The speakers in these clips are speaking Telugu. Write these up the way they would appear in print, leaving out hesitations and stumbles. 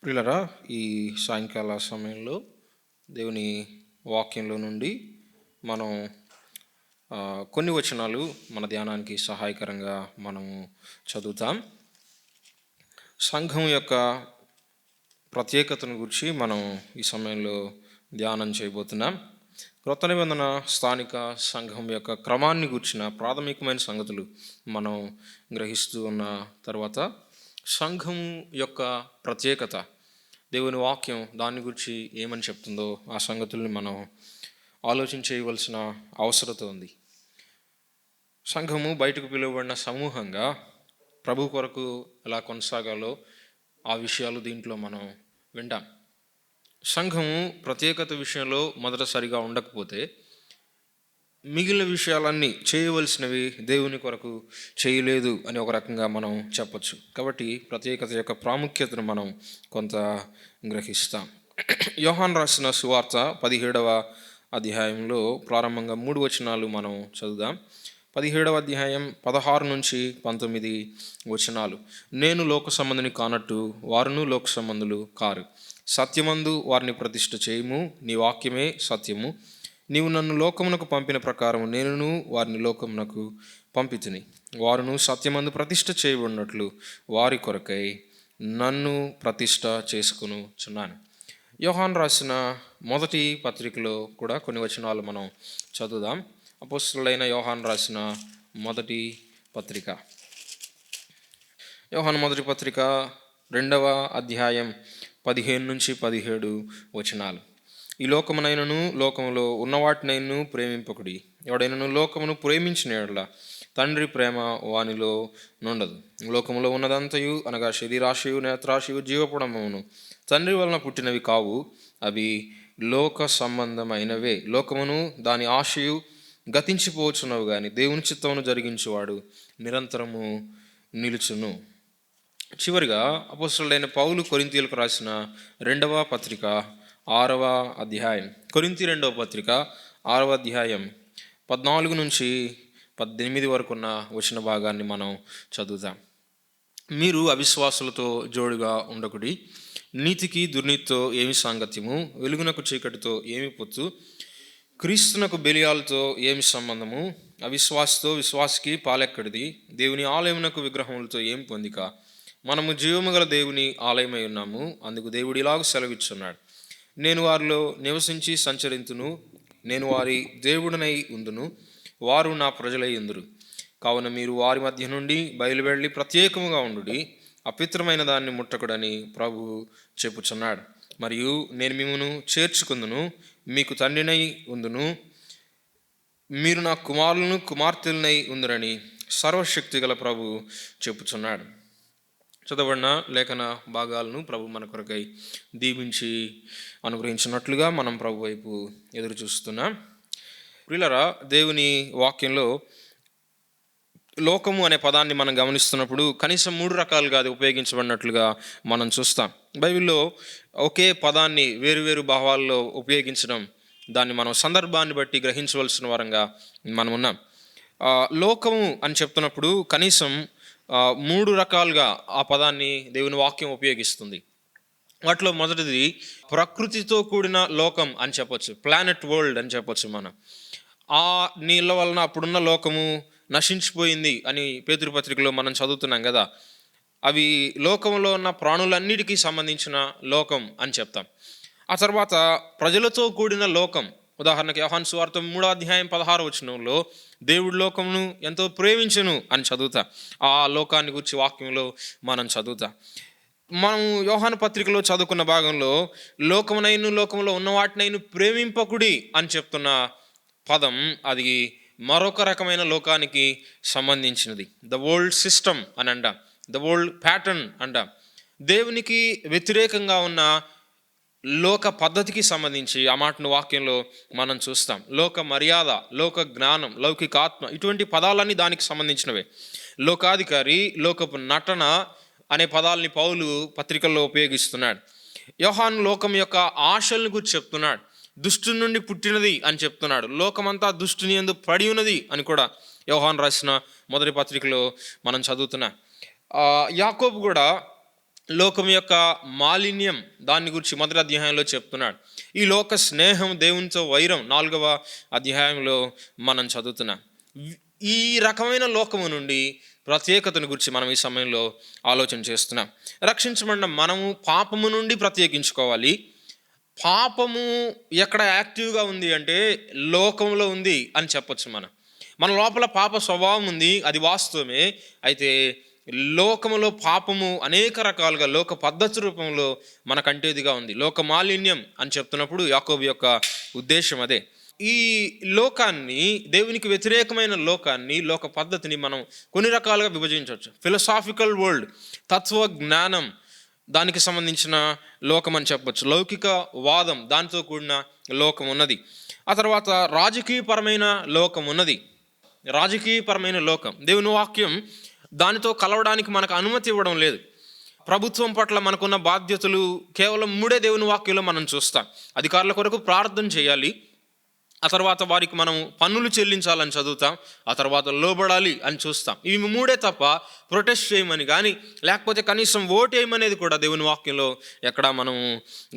ప్రియులరా, ఈ సాయంకాల సమయంలో దేవుని వాక్యంలో నుండి మనం కొన్ని వచనాలు మన ధ్యానానికి సహాయకరంగా మనము చదువుతాం. సంఘం యొక్క ప్రత్యేకతను గురించి మనం ఈ సమయంలో ధ్యానం చేయబోతున్నాం. క్రొత్త నిబంధన స్థానిక సంఘం యొక్క క్రమాన్ని గురించిన ప్రాథమికమైన సంగతులు మనం గ్రహిస్తూ ఉన్న తర్వాత సంఘం యొక్క ప్రత్యేకత, దేవుని వాక్యం దాని గురించి ఏమని చెప్తుందో ఆ సంగతుల్ని మనం ఆలోచించేయవలసిన అవసరత ఉంది. సంఘము బయటకు పిలువబడిన సమూహంగా ప్రభు కొరకు ఎలా కొనసాగాలో ఆ విషయాలు దీంట్లో మనం వింటాం. సంఘము ప్రత్యేకత విషయంలో మొదట సరిగా ఉండకపోతే మిగిలిన విషయాలన్నీ చేయవలసినవి దేవుని కొరకు చేయలేదు అని ఒక రకంగా మనం చెప్పచ్చు. కాబట్టి ప్రత్యేకత యొక్క ప్రాముఖ్యతను మనం కొంత గ్రహిస్తాం. యోహాను రాసిన సువార్త 17వ అధ్యాయంలో ప్రారంభంగా 3 వచనాలు మనం చదువుదాం. 17వ అధ్యాయం 16 నుంచి 19 వచనాలు. నేను లోక సంబంధిని కానట్టు వారును లోక సంబంధులు కారు. సత్యమందు వారిని ప్రతిష్ఠ చేయము, నీ వాక్యమే సత్యము. నీవు నన్ను లోకమునకు పంపిన ప్రకారం నేనును వారిని లోకమునకు పంపితిని. వారును సత్యమందు ప్రతిష్ఠ చేయబడినట్లు వారి కొరకై నన్ను ప్రతిష్ఠ చేసుకొనుచున్నాను. యోహాను రాసిన మొదటి పత్రికలో కూడా కొన్ని వచనాలు మనం చదువుదాం. అపోస్తలుడైన యోహాను రాసిన మొదటి పత్రిక, యోహాను మొదటి పత్రిక 2వ అధ్యాయం 15 నుంచి 17 వచనాలు. ఈ లోకమునైనను లోకములో ఉన్నవాటినైనను ప్రేమింపకుడి. ఎవడైనను లోకమును ప్రేమించిన యెడల తండ్రి ప్రేమ వానిలో నుండదు. లోకములో ఉన్నదంతయు అనగా శరీరాశయు, నేత్రాశయు, జీవపుడమును తండ్రి వలన పుట్టినవి కావు, అవి లోక సంబంధమైనవే. లోకమును దాని ఆశయు గతించిపోవచ్చున్నవి కానీ దేవుని చిత్తమును జరిగించువాడు నిరంతరము నిలుచును. చివరిగా అపోస్తలుడైన పౌలు కొరింథీయులకు రాసిన 2వ పత్రిక 6వ అధ్యాయం, కొరింథీ 2వ పత్రిక 6వ అధ్యాయం 14 నుంచి 18 వరకు ఉన్న వచన భాగాన్ని మనం చదువుతాం. మీరు అవిశ్వాసులతో జోడుగా ఉండకుడి. నీతికి దుర్నీతితో ఏమి సాంగత్యము? వెలుగునకు చీకటితో ఏమి పొత్తు? క్రీస్తునకు బెలియాలతో ఏమి సంబంధము? అవిశ్వాసతో విశ్వాసకి పాలెక్కడిది? దేవుని ఆలయమునకు విగ్రహములతో ఏం పొందిక? మనము జీవము గల దేవుని ఆలయమై ఉన్నాము. అందుకు దేవుడు ఇలాగ సెలవిచ్చున్నాడు, నేను వారిలో నివసించి సంచరింతును, నేను వారి దేవుడనై ఉందును, వారు నా ప్రజలై ఉందురు. కావున మీరు వారి మధ్య నుండి బయలువెళ్ళి ప్రత్యేకముగా ఉండుడి, అపవిత్రమైన దాన్ని ముట్టకుడని ప్రభువు చెప్పుచున్నాడు. మరియు నేను మిమ్మును చేర్చుకుందును, మీకు తండ్రినై ఉందును, మీరు నా కుమారులను కుమార్తెలనై ఉందురని సర్వశక్తి గల ప్రభువు చెప్పుచున్నాడు. చదవబడిన లేఖన భాగాలను ప్రభు మన కొరకై దీవించి అనుగ్రహించినట్లుగా మనం ప్రభు వైపు ఎదురు చూస్తున్నాం. ప్రియులరా, దేవుని వాక్యంలో లోకము అనే పదాన్ని మనం గమనిస్తున్నప్పుడు కనీసం 3 రకాలుగా అది ఉపయోగించబడినట్లుగా మనం చూస్తాం. బైబిల్లో ఒకే పదాన్ని వేరువేరు భావాల్లో ఉపయోగించడం, దాన్ని మనం సందర్భాన్ని బట్టి గ్రహించవలసిన వారంగా మనం ఉన్నాం. లోకము అని చెప్తున్నప్పుడు కనీసం 3 రకాలుగా ఆ పదాన్ని దేవుని వాక్యం ఉపయోగిస్తుంది. వాటిలో మొదటిది ప్రకృతితో కూడిన లోకం అని చెప్పొచ్చు, ప్లానెట్ వరల్డ్ అని చెప్పొచ్చు. మనం ఆ నీళ్ళ వలన అప్పుడున్న లోకము నశించిపోయింది అని పేతురు పత్రికలో మనం చదువుతున్నాం కదా. అవి లోకంలో ఉన్న ప్రాణులన్నిటికీ సంబంధించిన లోకం అని చెప్తాం. ఆ తర్వాత ప్రజలతో కూడిన లోకం, ఉదాహరణకి యోహాను సువార్త 3వ అధ్యాయం 16వ వచనంలో దేవుడి లోకమును ఎంతో ప్రేమించును అని చదువుతా. ఆ లోకాన్ని గురించి వాక్యంలో మనం చదువుతా. మనం యోహాను పత్రికలో చదువుకున్న భాగంలో లోకమునైను లోకంలో ఉన్న వాటినైను ప్రేమింపకుడి అని చెప్తున్న పదం అది మరొక రకమైన లోకానికి సంబంధించినది. ద వరల్డ్ సిస్టమ్ అని అంటాం, ద వరల్డ్ ప్యాటర్న్ అంటాం. దేవునికి వ్యతిరేకంగా ఉన్న లోక పద్ధతికి సంబంధించి ఆ మాటను వాక్యంలో మనం చూస్తాం. లోక మర్యాద, లోక జ్ఞానం, లౌకిక ఆత్మ, ఇటువంటి పదాలన్నీ దానికి సంబంధించినవే. లోకాధికారి, లోకపు నటన అనే పదాలని పౌలు పత్రికల్లో ఉపయోగిస్తున్నాడు. యోహాను లోకం యొక్క ఆశలను గురించి చెప్తున్నాడు. దుష్టుని నుండి పుట్టినది అని చెప్తున్నాడు. లోకమంతా దుష్టుని యందు పడి ఉన్నది అని కూడా యోహాను రాసిన మొదటి పత్రికలో మనం చదువుతున్నాం. యాకోబు కూడా లోకం యొక్క మాలిన్యం దాని గురించి మొదటి అధ్యాయంలో చెప్తున్నాడు. ఈ లోక స్నేహం, దేవునితో వైరం 4వ అధ్యాయంలో మనం చదువుతున్నాం. ఈ రకమైన లోకము నుండి ప్రత్యేకతను గురించి మనం ఈ సమయంలో ఆలోచన చేస్తున్నాం. రక్షించబడిన మనము పాపము నుండి ప్రత్యేకించుకోవాలి. పాపము ఎక్కడ యాక్టివ్గా ఉంది అంటే లోకంలో ఉంది అని చెప్పొచ్చు. మన లోపల పాప స్వభావం ఉంది, అది వాస్తవమే. అయితే లోకములో పాపము అనేక రకాలుగా లోక పద్ధతి రూపంలో మనకంటేదిగా ఉంది. లోక మాలిన్యం అని చెప్తున్నప్పుడు యాకోబు యొక్క ఉద్దేశం అదే. ఈ లోకాన్ని, దేవునికి వ్యతిరేకమైన లోకాన్ని, లోక పద్ధతిని మనం కొన్ని రకాలుగా విభజించవచ్చు. ఫిలసాఫికల్ వరల్డ్, తత్వ జ్ఞానం, దానికి సంబంధించిన లోకం అని చెప్పచ్చు. లౌకిక వాదం, దానితో కూడిన లోకం ఉన్నది. ఆ తర్వాత రాజకీయపరమైన లోకం ఉన్నది. రాజకీయపరమైన లోకం, దేవుని వాక్యం దానితో కలవడానికి మనకు అనుమతి ఇవ్వడం లేదు. ప్రభుత్వం పట్ల మనకున్న బాధ్యతలు కేవలం 3 దేవుని వాక్యంలో మనం చూస్తాం. అధికారుల కొరకు ప్రార్థన చేయాలి, ఆ తర్వాత వారికి మనం పన్నులు చెల్లించాలని చదువుతాం, ఆ తర్వాత లోబడాలి అని చూస్తాం. ఇవి 3 తప్ప ప్రొటెస్ట్ చేయమని కానీ, లేకపోతే కనీసం ఓటు వేయమనేది కూడా దేవుని వాక్యంలో ఎక్కడా మనం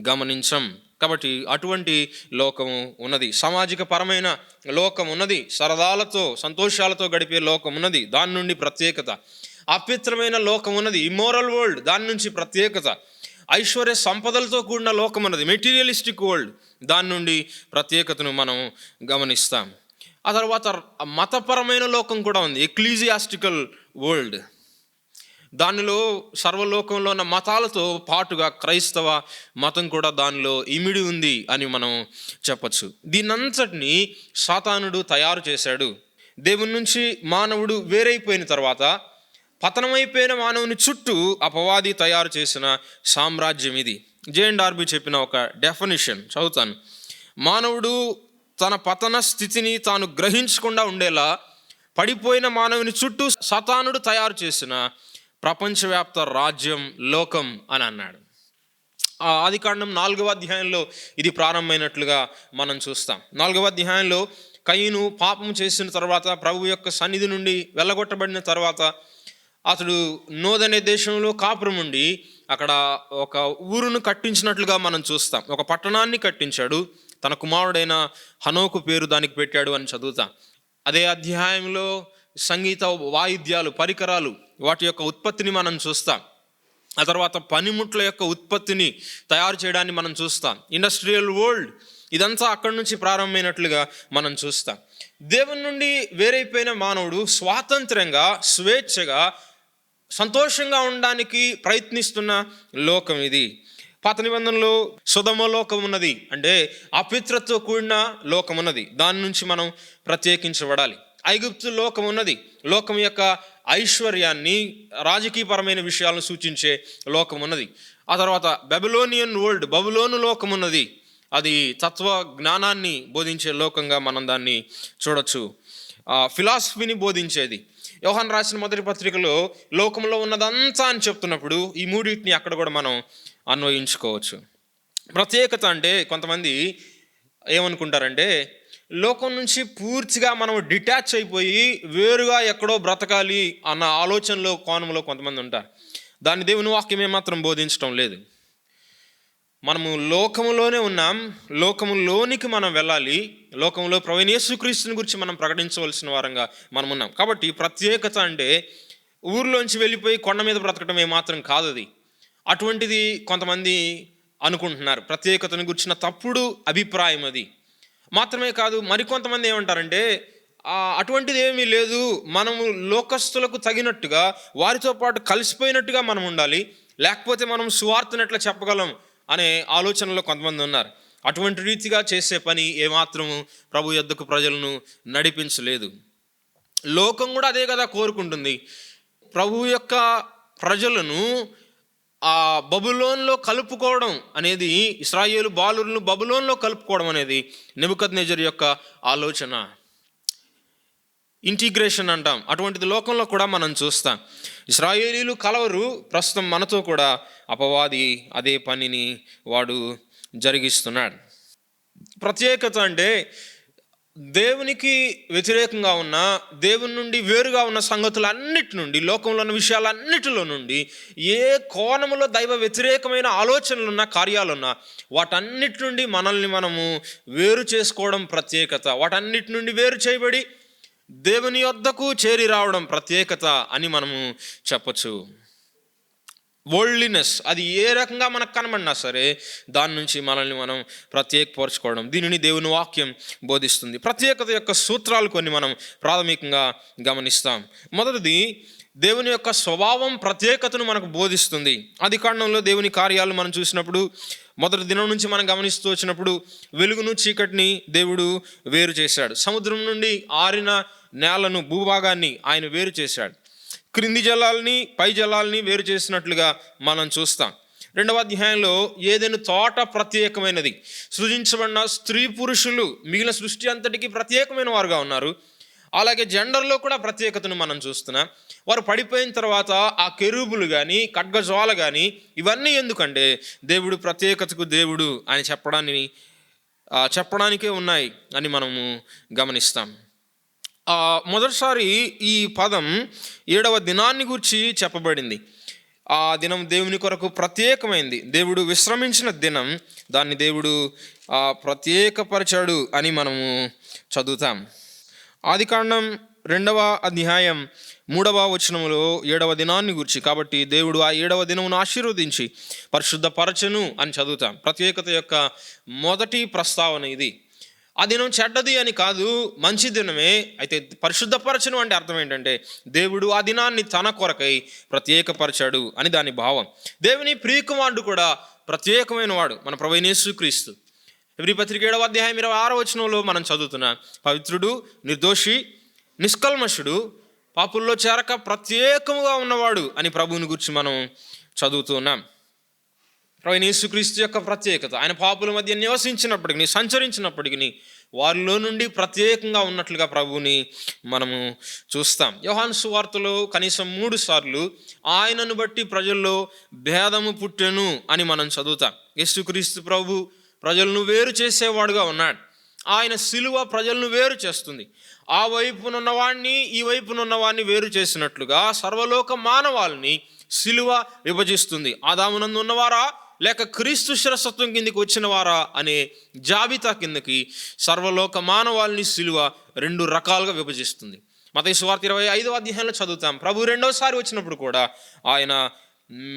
గమనించం. కాబట్టి అటువంటి లోకము ఉన్నది. సామాజిక పరమైన లోకం ఉన్నది. సరదాలతో, సంతోషాలతో గడిపే లోకం ఉన్నది, దాని నుండి ప్రత్యేకత. అపవిత్రమైన లోకం ఉన్నది, ఇమ్మోరల్ వరల్డ్, దాని నుంచి ప్రత్యేకత. ఐశ్వర్య సంపదలతో కూడిన లోకం ఉన్నది, మెటీరియలిస్టిక్ వరల్డ్, దాని నుండి ప్రత్యేకతను మనం గమనిస్తాం. ఆ తర్వాత మతపరమైన లోకం కూడా ఉంది, ఎక్లీజియాస్టికల్ వరల్డ్. దానిలో సర్వలోకంలో ఉన్న మతాలతో పాటుగా క్రైస్తవ మతం కూడా దానిలో ఇమిడి ఉంది అని మనం చెప్పచ్చు. దీనంతటినీ సాతానుడు తయారు చేశాడు. దేవుని నుంచి మానవుడు వేరైపోయిన తర్వాత, పతనమైపోయిన మానవుని చుట్టూ అపవాది తయారు చేసిన సామ్రాజ్యం ఇది. జే.ఎన్.డార్బీ చెప్పిన ఒక డెఫినిషన్ చదువుతాను. మానవుడు తన పతన స్థితిని తాను గ్రహించకుండా ఉండేలా పడిపోయిన మానవుని చుట్టూ సాతానుడు తయారు చేసిన ప్రపంచవ్యాప్త రాజ్యం లోకం అని అన్నాడు. ఆదికాండం 4వ అధ్యాయంలో ఇది ప్రారంభమైనట్లుగా మనం చూస్తాం. 4వ అధ్యాయంలో కయీను పాపం చేసిన తర్వాత, ప్రభు యొక్క సన్నిధి నుండి వెళ్ళగొట్టబడిన తర్వాత, అతడు నోద్ అనే దేశంలో కాపురం ఉండి అక్కడ ఒక ఊరును కట్టించినట్లుగా మనం చూస్తాం. ఒక పట్టణాన్ని కట్టించాడు, తన కుమారుడైన హనోకు పేరు దానికి పెట్టాడు అని చదువుతాం. అదే అధ్యాయంలో సంగీత వాయిద్యాలు, పరికరాలు, వాటి యొక్క ఉత్పత్తిని మనం చూస్తాం. ఆ తర్వాత పనిముట్ల యొక్క ఉత్పత్తిని తయారు చేయడాన్ని మనం చూస్తాం. ఇండస్ట్రియల్ వరల్డ్, ఇదంతా అక్కడి నుంచి ప్రారంభమైనట్లుగా మనం చూస్తాం. దేవుని నుండి వేరైపోయిన మానవుడు స్వాతంత్రంగా, స్వేచ్ఛగా, సంతోషంగా ఉండడానికి ప్రయత్నిస్తున్న లోకం ఇది. పాత నిబంధనలో సొదొమ లోకం ఉన్నది, అంటే అపవిత్రతతో కూడిన లోకం ఉన్నది, దాని నుంచి మనం ప్రత్యేకించబడాలి. ఐగుప్తు లోకం ఉన్నది, లోకం యొక్క ఐశ్వర్యాన్ని, రాజకీయపరమైన విషయాలను సూచించే లోకం ఉన్నది. ఆ తర్వాత బబులోనియన్ వరల్డ్, బబులోను లోకం ఉన్నది, అది తత్వ జ్ఞానాన్ని బోధించే లోకంగా మనం దాన్ని చూడొచ్చు. ఫిలాసఫీని బోధించేది. యోహాను రాసిన మొదటి పత్రికలో లోకంలో ఉన్నదంతా అని చెప్తున్నప్పుడు ఈ 3 అక్కడ కూడా మనం అన్వయించుకోవచ్చు. ప్రత్యేకత అంటే కొంతమంది ఏమనుకుంటారంటే, లోకం నుంచి పూర్తిగా మనం డిటాచ్ అయిపోయి వేరుగా ఎక్కడో బ్రతకాలి అన్న ఆలోచనలో, కోణంలో కొంతమంది ఉంటారు. దాన్ని దేవుని వాక్యం ఏమాత్రం బోధించడం లేదు. మనము లోకములోనే ఉన్నాం, లోకములోనికి మనం వెళ్ళాలి, లోకంలో ప్రభువైన యేసుక్రీస్తుని గురించి మనం ప్రకటించవలసిన వారంగా మనం ఉన్నాం. కాబట్టి ప్రత్యేకత అంటే ఊర్లోంచి వెళ్ళిపోయి కొండ మీద బ్రతకడం ఏమాత్రం కాదు అది. అటువంటిది కొంతమంది అనుకుంటున్నారు. ప్రత్యేకతను గురించిన తప్పుడు అభిప్రాయం అది. మాత్రమే కాదు, మరికొంతమంది ఏమంటారంటే అటువంటిది ఏమీ లేదు, మనము లోకస్తులకు తగినట్టుగా, వారితో పాటు కలిసిపోయినట్టుగా మనం ఉండాలి, లేకపోతే మనం సువార్తను ఎట్లా చెప్పగలం అనే ఆలోచనలో కొంతమంది ఉన్నారు. అటువంటి రీతిగా చేసే పని ఏమాత్రము ప్రభు యొద్దకు ప్రజలను నడిపించలేదు. లోకం కూడా అదే కదా కోరుకుంటుంది. ప్రభు యొక్క ప్రజలను ఆ బబులోన్లో కలుపుకోవడం అనేది, ఇశ్రాయేలు బాలులను బబులోన్లో కలుపుకోవడం అనేది నెబుకద్నెజరు యొక్క ఆలోచన. ఇంటిగ్రేషన్ అంటాం. అటువంటిది లోకంలో కూడా మనం చూస్తాం. ఇశ్రాయేలీలు కలవరు. ప్రస్తుతం మనతో కూడా అపవాది అదే పనిని వాడు జరిగిస్తున్నాడు. ప్రత్యేకత అంటే దేవునికి వ్యతిరేకంగా ఉన్న, దేవుని నుండి వేరుగా ఉన్న సంగతులన్నిటి నుండి, లోకంలో ఉన్న విషయాలన్నిటిలో నుండి ఏ కోణములో దైవ వ్యతిరేకమైన ఆలోచనలున్నా, కార్యాలున్నా వాటన్నిటి నుండి మనల్ని మనము వేరు చేసుకోవడం ప్రత్యేకత. వాటన్నిటి నుండి వేరు చేయబడి దేవుని యొద్దకు చేరి రావడం ప్రత్యేకత అని మనము చెప్పచ్చు. వరల్డ్లీనెస్ అది ఏ రకంగా మనకు కనబడినా సరే దాని నుంచి మనల్ని మనం ప్రత్యేకపరచుకోవడం, దీనిని దేవుని వాక్యం బోధిస్తుంది. ప్రత్యేకత యొక్క సూత్రాలు కొన్ని మనం ప్రాథమికంగా గమనిస్తాం. మొదటిది, దేవుని యొక్క స్వభావం ప్రత్యేకతను మనకు బోధిస్తుంది. ఆదికాండంలో దేవుని కార్యాలు మనం చూసినప్పుడు, మొదటి దినం నుంచి మనం గమనిస్తూ వచ్చినప్పుడు వెలుగును చీకటిని దేవుడు వేరు చేశాడు. సముద్రం నుండి ఆరిన నేలను, భూభాగాన్ని ఆయన వేరు చేశాడు. క్రింది జలాల్ని పై జలాల్ని వేరు చేసినట్లుగా మనం చూస్తాం. 2వ అధ్యాయంలో ఏదైనా తోట ప్రత్యేకమైనది, సృజించబడిన స్త్రీ పురుషులు మిగిలిన సృష్టి అంతటికి ప్రత్యేకమైన వారుగా ఉన్నారు. అలాగే జెండర్లో కూడా ప్రత్యేకతను మనం చూస్తున్నాం. వారు పడిపోయిన తర్వాత ఆ కెరూబులు కానీ, ఖడ్గజ్వాల కానీ ఇవన్నీ ఎందుకంటే దేవుడు ప్రత్యేకతకు దేవుడు అని చెప్పడానికే ఉన్నాయి అని మనము గమనిస్తాం. మొదటిసారి ఈ పదం 7వ దినాన్ని గురించి చెప్పబడింది. ఆ దినం దేవుని కొరకు ప్రత్యేకమైంది. దేవుడు విశ్రమించిన దినం, దాన్ని దేవుడు ప్రత్యేకపరచాడు అని మనము చదువుతాం. ఆదికాండం 2వ అధ్యాయం 3వ వచనములో 7వ దినాన్ని గురించి, కాబట్టి దేవుడు ఆ 7వ దినమును ఆశీర్వదించి పరిశుద్ధపరచను అని చదువుతాం. ప్రత్యేకత యొక్క మొదటి ప్రస్తావన ఇది. ఆ దినం చెడ్డది అని కాదు, మంచి దినమే. అయితే పరిశుద్ధపరచను అంటే అర్థం ఏంటంటే దేవుడు ఆ దినాన్ని తన కొరకై ప్రత్యేకపరచాడు అని దాని భావం. దేవుని ప్రియకుమారుడు కూడా ప్రత్యేకమైన వాడు, మన ప్రభువైన యేసుక్రీస్తు. ఎబ్రీ పత్రిక 7వ అధ్యాయం 26వ వచనంలో మనం చదువుతున్నాం, పవిత్రుడు, నిర్దోషి, నిష్కల్మషుడు, పాపుల్లో చేరక ప్రత్యేకముగా ఉన్నవాడు అని ప్రభువుని గురించి మనం చదువుతున్నాం. ప్రభువైన యేసుక్రీస్తు యొక్క ప్రత్యేకత, ఆయన పాపుల మధ్య నివసించినప్పటికీ, సంచరించినప్పటికీ వారిలో నుండి ప్రత్యేకంగా ఉన్నట్లుగా ప్రభువుని మనము చూస్తాం. యోహాను సువార్తలో కనీసం 3 సార్లు ఆయనను బట్టి ప్రజల్లో భేదము పుట్టెను అని మనం చదువుతాం. యేసుక్రీస్తు ప్రభు ప్రజలను వేరు చేసేవాడుగా ఉన్నాడు. ఆయన సిలువ ప్రజలను వేరు చేస్తుంది. ఆ వైపునున్నవాడిని ఈ వైపునున్నవాడిని వేరు చేసినట్లుగా సర్వలోక మానవాళిని సిలువ విభజిస్తుంది. ఆదామునందు ఉన్నవారా లేక క్రీస్తు శిరస్వత్వం కిందకి వచ్చిన వారా అనే జాబితా కిందకి సర్వలోక మానవాళిని సిలువ 2 రకాలుగా విభజిస్తుంది. మత్తయి సువార్త 25వ అధ్యాయంలో చదువుతాం, ప్రభు 2వసారి వచ్చినప్పుడు కూడా ఆయన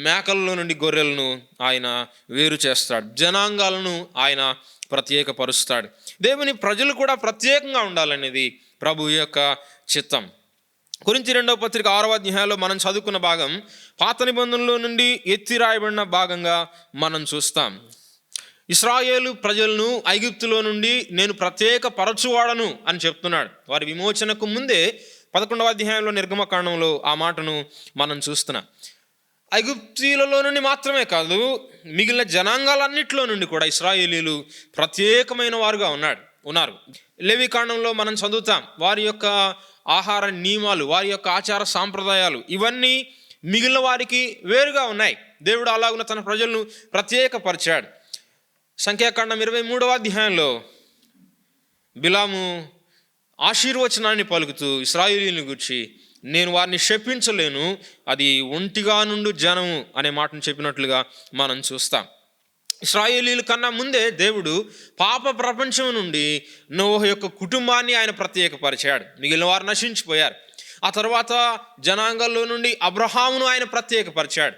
మేకల్లో నుండి గొర్రెలను ఆయన వేరు చేస్తాడు, జనాంగాలను ఆయన ప్రత్యేకపరుస్తాడు. దేవుని ప్రజలు కూడా ప్రత్యేకంగా ఉండాలనేది ప్రభు యొక్క చిత్తం. కొరింథీ 2వ పత్రిక 6వ అధ్యాయంలో మనం చదువుకున్న భాగం పాత నిబంధనలో నుండి ఎత్తి రాయబడిన భాగంగా మనం చూస్తాం. ఇశ్రాయేలు ప్రజలను ఐగుప్తులో నుండి నేను ప్రత్యేక పరచువాడను అని చెప్తున్నాడు. వారి విమోచనకు ముందే 11వ అధ్యాయంలో నిర్గమకాండంలో ఆ మాటను మనం చూస్తున్నాం. ఐగుప్తీలలో నుండి మాత్రమే కాదు, మిగిలిన జనాంగాలన్నింటిలో నుండి కూడా ఇశ్రాయేలీలు ప్రత్యేకమైన వారుగా ఉన్నారు. లేవీకాండంలో మనం చదువుతాం, వారి యొక్క ఆహార నియమాలు, వారి యొక్క ఆచార సాంప్రదాయాలు ఇవన్నీ మిగిలిన వారికి వేరుగా ఉన్నాయి. దేవుడు అలాగున తన ప్రజలను ప్రత్యేకపరిచాడు. సంఖ్యాకాండం 23వ అధ్యాయంలో బిలాము ఆశీర్వచనాన్ని పలుకుతూ ఇశ్రాయేలీయులను గురించి, నేను వారిని శపించలేను, అది ఒంటిగా నుండి జనము అనే మాటను చెప్పినట్లుగా మనం చూస్తాం. ఇశ్రాయేలీయుల కన్నా ముందే దేవుడు పాప ప్రపంచం నుండి నోహు యొక్క కుటుంబాన్ని ఆయన ప్రత్యేకపరిచాడు. మిగిలిన వారు నశించిపోయారు. ఆ తర్వాత జనాంగాల్లో నుండి అబ్రహామును ఆయన ప్రత్యేకపరిచాడు.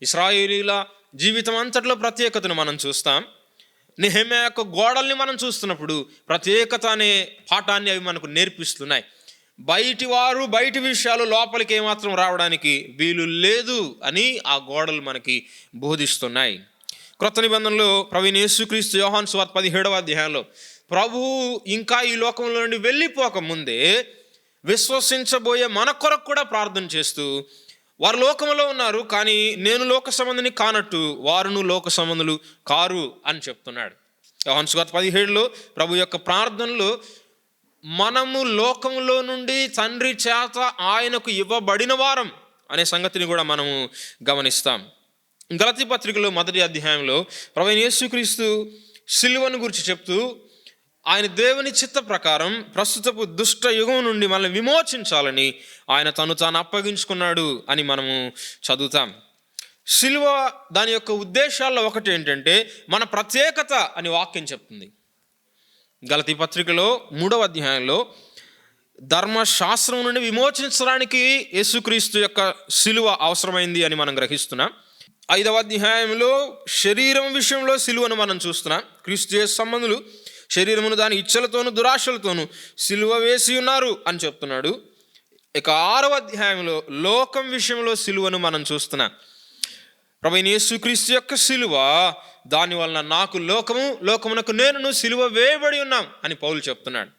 ఇశ్రాయేలీయుల జీవితం అంతట్లో ప్రత్యేకతను మనం చూస్తాం. నెహెమ్యా యొక్క గోడల్ని మనం చూస్తున్నప్పుడు ప్రత్యేకత అనే పాఠాన్ని అవి మనకు నేర్పిస్తున్నాయి. బయటి విషయాలు లోపలికి ఏమాత్రం రావడానికి వీలు లేదు అని ఆ గోడలు మనకి బోధిస్తున్నాయి. క్రొత్త నిబంధనలో ప్రభువైన యేసుక్రీస్తు యోహాను సువార్త 17వ అధ్యాయంలో ప్రభువు ఇంకా ఈ లోకంలో నుండి వెళ్ళిపోక ముందే విశ్వసించబోయే మన కొరకు కూడా ప్రార్థన చేస్తూ, వారు లోకంలో ఉన్నారు కానీ నేను లోక సంబంధిని కానట్టు వారును లోక సంబంధులు కారు అని చెప్తున్నాడు. యోహాను సువార్త 17లో ప్రభు యొక్క ప్రార్థనలో మనము లోకంలో నుండి తండ్రి చేత ఆయనకు ఇవ్వబడిన వారం అనే సంగతిని కూడా మనము గమనిస్తాం. గలతీ పత్రికలో 1వ అధ్యాయంలో ప్రభువైన యేసుక్రీస్తు సిలువను గురించి చెప్తూ ఆయన దేవుని చిత్త ప్రకారం ప్రస్తుతపు దుష్ట యుగం నుండి మనల్ని విమోచించాలని ఆయన తాను అప్పగించుకున్నాడు అని మనము చదువుతాం. సిలువ దాని యొక్క ఉద్దేశాల్లో ఒకటి ఏంటంటే మన ప్రత్యేకత అని వాక్యం చెప్తుంది. గలతీ పత్రికలో 3వ అధ్యాయంలో ధర్మశాస్త్రం నుండి విమోచించడానికి యేసుక్రీస్తు యొక్క సిలువ అవసరమైంది అని మనం గ్రహిస్తున్నాం. 5వ అధ్యాయంలో శరీరం విషయంలో సిలువను మనం చూస్తున్నాం. క్రీస్తు యేసు సంబంధులు శరీరమును దాని ఇచ్చలతోనూ దురాశలతోనూ సిలువ వేసి ఉన్నారు అని చెప్తున్నాడు. ఇక 6వ అధ్యాయంలో లోకం విషయంలో సిలువను మనం చూస్తున్నాం. ప్రభువైన యేసుక్రీస్తు యొక్క సిలువ, దాని వలన నాకు లోకమునకు నేను సిలువ వేయబడి ఉన్నాం అని పౌలు చెప్తున్నాడు.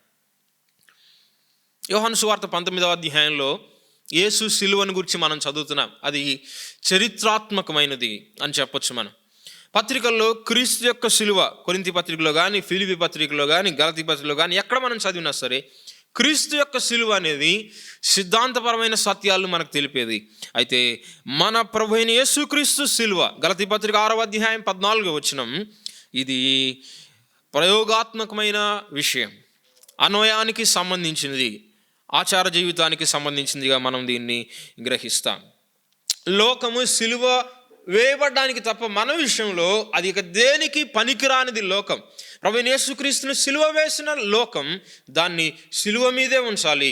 యోహాను సువార్త 19వ అధ్యాయంలో యేసు సిలువను గురించి మనం చదువుతున్నాం. అది చరిత్రాత్మకమైనది అని చెప్పొచ్చు. మనం పత్రికల్లో క్రీస్తు యొక్క సిలువ, కొరింథీ పత్రికలో కానీ, ఫిలిప్పీ పత్రికలో కానీ, గలతీ పత్రికలో కానీ ఎక్కడ మనం చదివినా సరే క్రీస్తు యొక్క సిలువ అనేది సిద్ధాంతపరమైన సత్యాలను మనకు తెలిపేది. అయితే మన ప్రభువైన యేసుక్రీస్తు సిలువ, గలతీ పత్రిక 6వ అధ్యాయం 14వ వచనం, ఇది ప్రయోగాత్మకమైన విషయం, అన్వయానికి సంబంధించినది, ఆచార జీవితానికి సంబంధించిందిగా మనం దీన్ని గ్రహిస్తాం. లోకము సిలువ వేయబడ్డానికి తప్ప మన విషయంలో అది ఇక దేనికి పనికిరానిది లోకం. ప్రభువైన యేసుక్రీస్తును సిలువ వేసిన లోకం దాన్ని సిలువ మీదే ఉంచాలి.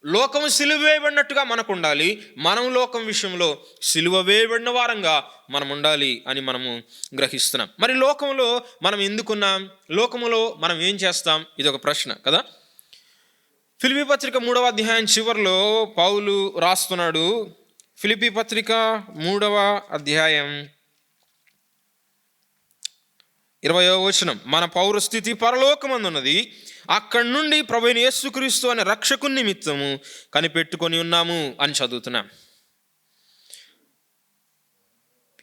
లోకము సిలువ వేయబడినట్టుగా మనకు ఉండాలి. మనం లోకం విషయంలో సిలువ వేయబడిన వారంగా మనం ఉండాలి అని మనము గ్రహిస్తున్నాం. మరి లోకంలో మనం ఎందుకున్నాం? లోకములో మనం ఏం చేస్తాం? ఇది ఒక ప్రశ్న కదా. ఫిలిప్పీ పత్రిక 3వ అధ్యాయం చివరిలో పౌలు రాస్తున్నాడు. ఫిలిప్పీ పత్రిక 3వ అధ్యాయం 20వ వచనం, మన పౌరస్థితి పరలోకమందున్నది, అక్కడి నుండి ప్రభువైన యేసుక్రీస్తు అనే రక్షకుని నిమిత్తము కనిపెట్టుకొని ఉన్నాము అని చదువుతున్నాం.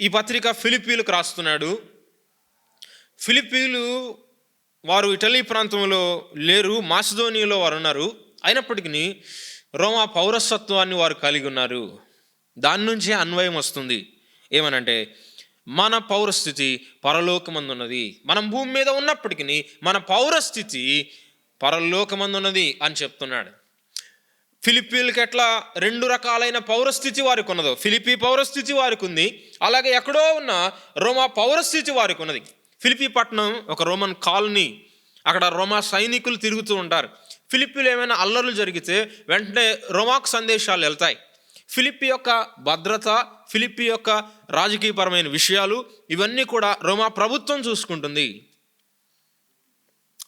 ఈ పత్రిక ఫిలిప్పీలకు రాస్తున్నాడు. ఫిలిప్పీలు వారు ఇటలీ ప్రాంతంలో లేరు, మాసిదోనియాలో వారు ఉన్నారు. అయినప్పటికీ రోమా పౌరసత్వాన్ని వారు కలిగి ఉన్నారు. దాని నుంచే అన్వయం వస్తుంది. ఏమనంటే మన పౌరస్థితి పరలోకమందున్నది. మనం భూమి మీద ఉన్నప్పటికీ మన పౌరస్థితి పరలోకమందున్నది అని చెప్తున్నాడు. ఫిలిప్పీలకు ఎట్లా 2 రకాలైన పౌరస్థితి వారికి ఉన్నదో, ఫిలిప్పీ పౌరస్థితి వారికి ఉంది, అలాగే ఎక్కడో ఉన్న రోమా పౌరస్థితి వారికి ఉన్నది. ఫిలిప్పీ పట్టణం ఒక రోమన్ కాలనీ. అక్కడ రోమా సైనికులు తిరుగుతూ ఉంటారు. ఫిలిప్పీలో ఏమైనా అల్లర్లు జరిగితే వెంటనే రోమాకు సందేశాలు వెళ్తాయి. ఫిలిప్పీ యొక్క భద్రత, ఫిలిప్పీ యొక్క రాజకీయపరమైన విషయాలు ఇవన్నీ కూడా రోమా ప్రభుత్వం చూసుకుంటుంది.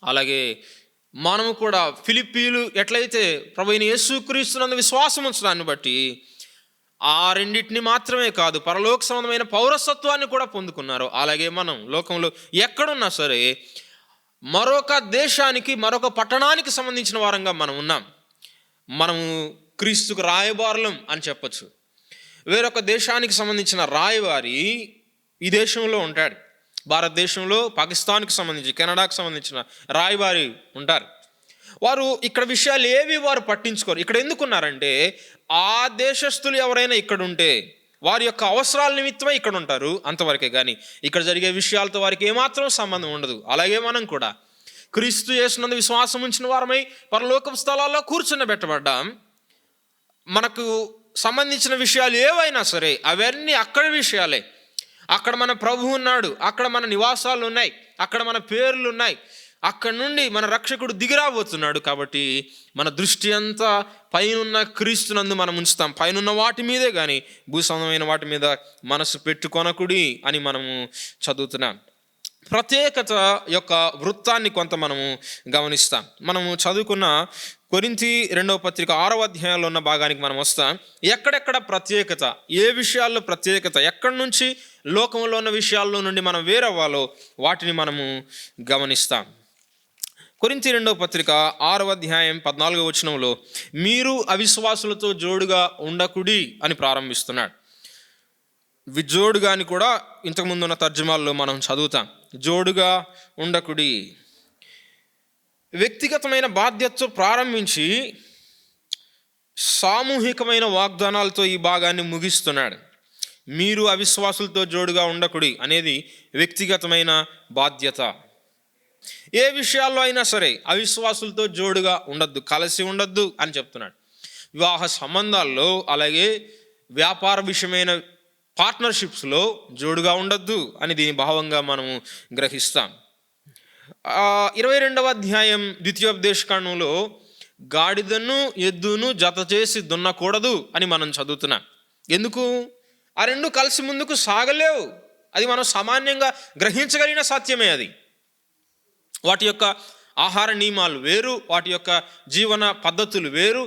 అలాగే మనము కూడా ఫిలిప్పీలు ఎట్లయితే ప్రభువైన యేసుక్రీస్తునందు విశ్వాసం ఉంచడాన్ని బట్టి ఆ రెండింటిని మాత్రమే కాదు, పరలోక సంబంధమైన పౌరసత్వాన్ని కూడా పొందుకున్నారు. అలాగే మనం లోకంలో ఎక్కడున్నా సరే మరొక దేశానికి, మరొక పట్టణానికి సంబంధించిన వారంగా మనం ఉన్నాం. మనము క్రీస్తుకు రాయబారులం అని చెప్పచ్చు. వేరొక దేశానికి సంబంధించిన రాయబారి ఈ దేశంలో ఉంటాడు. భారతదేశంలో పాకిస్తాన్కి సంబంధించి, కెనడాకు సంబంధించిన రాయబారి ఉంటారు. వారు ఇక్కడ విషయాలు ఏవి వారు పట్టించుకోరు. ఇక్కడ ఎందుకున్నారంటే ఆ దేశస్తులు ఎవరైనా ఇక్కడ ఉంటే వారి యొక్క అవసరాల నిమిత్తమే ఇక్కడ ఉంటారు, అంతవరకే. కానీ ఇక్కడ జరిగే విషయాలతో వారికి ఏమాత్రం సంబంధం ఉండదు. అలాగే మనం కూడా క్రీస్తు యేసునందు విశ్వాసం ఉంచిన వారమై పరలోక స్థలాల్లో కూర్చుండబెట్టబడ్డాం. మనకు సంబంధించిన విషయాలు ఏవైనా సరే అవన్నీ అక్కడ విషయాలే. అక్కడ మన ప్రభువు ఉన్నాడు, అక్కడ మన నివాసాలు ఉన్నాయి, అక్కడ మన పేర్లు ఉన్నాయి, అక్కడ నుండి మన రక్షకుడు దిగిరాబోతున్నాడు. కాబట్టి మన దృష్టి అంతా పైనున్న క్రీస్తునందు మనం ఉంచుతాం. పైనున్న వాటి మీదే కానీ భూసంబంధమైన వాటి మీద మనసు పెట్టుకొనకుడి అని మనము చదువుతున్నాం. ప్రత్యేకత యొక్క వృత్తాన్ని కొంత మనము గమనిస్తాం. మనము చదువుకున్న కొరింథీ 2వ పత్రిక 6వ అధ్యాయంలో ఉన్న భాగానికి మనం వస్తాం. ఎక్కడెక్కడ ప్రత్యేకత, ఏ విషయాల్లో ప్రత్యేకత, ఎక్కడి నుంచి లోకంలో ఉన్న విషయాల్లో నుండి మనం వేరవ్వాలో వాటిని మనము గమనిస్తాం. కొరింథీ 2వ పత్రిక 6వ అధ్యాయం 14వ వచనంలో మీరు అవిశ్వాసులతో జోడుగా ఉండకుడి అని ప్రారంభిస్తున్నాడు. జోడుగా అని కూడా ఇంతకుముందు ఉన్న తర్జుమాల్లో మనం చదువుతాం. జోడుగా ఉండకుడి. వ్యక్తిగతమైన బాధ్యతతో ప్రారంభించి సామూహికమైన వాగ్దానాలతో ఈ భాగాన్ని ముగిస్తున్నాడు. మీరు అవిశ్వాసులతో జోడుగా ఉండకుడి అనేది వ్యక్తిగతమైన బాధ్యత. ఏ విషయాల్లో అయినా సరే అవిశ్వాసులతో జోడుగా ఉండొద్దు, కలిసి ఉండొద్దు అని చెప్తున్నాడు. వివాహ సంబంధాల్లో, అలాగే వ్యాపార విషయమైన పార్ట్నర్షిప్స్లో జోడుగా ఉండొద్దు అని దీని భావంగా మనము గ్రహిస్తాం. 22వ అధ్యాయం ద్వితీయోపదేశకాండంలో గాడిదను ఎద్దును జత చేసి దున్నకూడదు అని మనం చదువుతున్నాం. ఎందుకు? ఆ రెండు కలిసి ముందుకు సాగలేవు. అది మనం సామాన్యంగా గ్రహించగలిగిన సత్యమే. అది వాటి యొక్క ఆహార నియమాలు వేరు, వాటి యొక్క జీవన పద్ధతులు వేరు.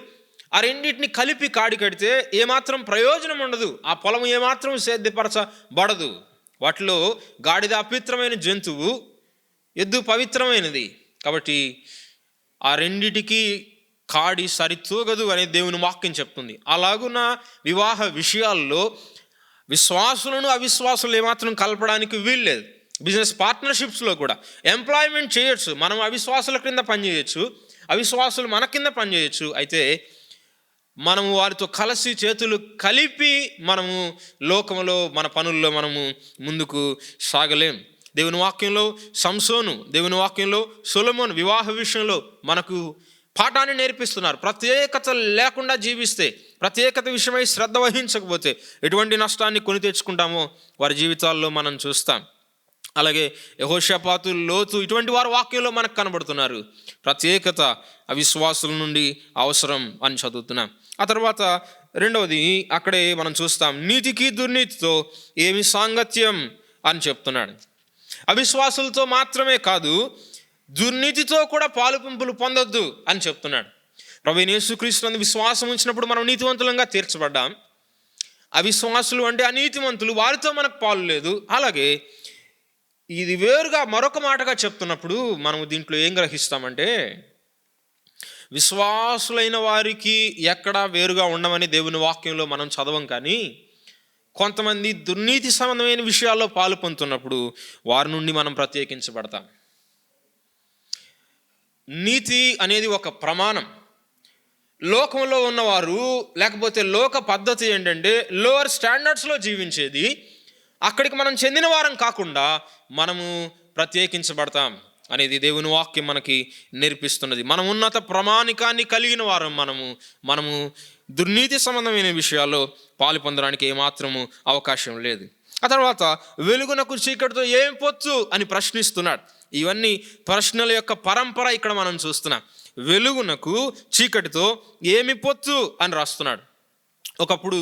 ఆ రెండింటిని కలిపి కాడి కడితే ఏమాత్రం ప్రయోజనం ఉండదు. ఆ పొలం ఏమాత్రం సేద్యపరచబడదు. వాటిలో గాడిద అపవిత్రమైన జంతువు, ఎద్దు పవిత్రమైనది. కాబట్టి ఆ రెండిటికి కాడి సరితూగదు అనే దేవుని వాక్యం చెప్తుంది. అలాగున వివాహ విషయాల్లో విశ్వాసులను అవిశ్వాసులు ఏమాత్రం కలపడానికి వీల్లేదు. బిజినెస్ పార్ట్నర్షిప్స్లో కూడా ఎంప్లాయ్మెంట్ చేయొచ్చు, మనం అవిశ్వాసుల కింద పనిచేయచ్చు, అవిశ్వాసులు మన కింద పనిచేయచ్చు. అయితే మనము వారితో కలిసి చేతులు కలిపి మనము లోకంలో మన పనుల్లో మనము ముందుకు సాగలేం. దేవుని వాక్యంలో సంసోను, దేవుని వాక్యంలో సొలొమోను వివాహ విషయంలో మనకు పాఠాన్ని నేర్పిస్తున్నారు. ప్రత్యేకత లేకుండా జీవిస్తే, ప్రత్యేకత విషయమై శ్రద్ధ వహించకపోతే ఎటువంటి నష్టాన్ని కొని తెచ్చుకుంటామో వారి జీవితాల్లో మనం చూస్తాం. అలాగే యెహోషాపాతు, లోతు ఇటువంటి వారు వాక్యంలో మనకు కనబడుతున్నారు. ప్రత్యేకత అవిశ్వాసుల నుండి అవసరం అని చదువుతున్నాం. ఆ తర్వాత రెండవది అక్కడే మనం చూస్తాం, నీతికి దుర్నీతితో ఏమి సాంగత్యం అని చెప్తున్నాడు. అవిశ్వాసులతో మాత్రమే కాదు, దుర్నీతితో కూడా పాలు పంపులు పొందొద్దు అని చెప్తున్నాడు. ప్రభువైన యేసుక్రీస్తునందు విశ్వాసం ఉంచినప్పుడు మనం నీతివంతులంగా తీర్చబడ్డాం. అవిశ్వాసులు అంటే అనీతివంతులు, వారితో మనకు పాలు లేదు. అలాగే ఇది వేరుగా మరొక మాటగా చెప్తున్నప్పుడు మనము దీంట్లో ఏం గ్రహిస్తామంటే, విశ్వాసులైన వారికి ఎక్కడా వేరుగా ఉండమని దేవుని వాక్యంలో మనం చదవం. కానీ కొంతమంది దుర్నీతి సంబంధమైన విషయాల్లో పాలు పొందుతున్నప్పుడు వారి నుండి మనం ప్రత్యేకించబడతాం. నీతి అనేది ఒక ప్రమాణం. లోకంలో ఉన్నవారు, లేకపోతే లోక పద్ధతి ఏంటంటే లోవర్ స్టాండర్డ్స్లో జీవించేది. అక్కడికి మనం చెందిన వారం కాకుండా మనము ప్రత్యేకించబడతాం అనేది దేవుని వాక్యం మనకి నేర్పిస్తున్నది. మనం ఉన్నత ప్రమాణికాన్ని కలిగిన వారం మనము దుర్నీతి సంబంధమైన విషయాల్లో పాలు పొందడానికి ఏమాత్రము అవకాశం లేదు. ఆ తర్వాత వెలుగునకు చీకటితో ఏం పొత్తు అని ప్రశ్నిస్తున్నాడు. ఇవన్నీ ప్రశ్నల యొక్క పరంపర ఇక్కడ మనం చూస్తున్నాం. వెలుగునకు చీకటితో ఏమి పొత్తు అని రాస్తున్నాడు. ఒకప్పుడు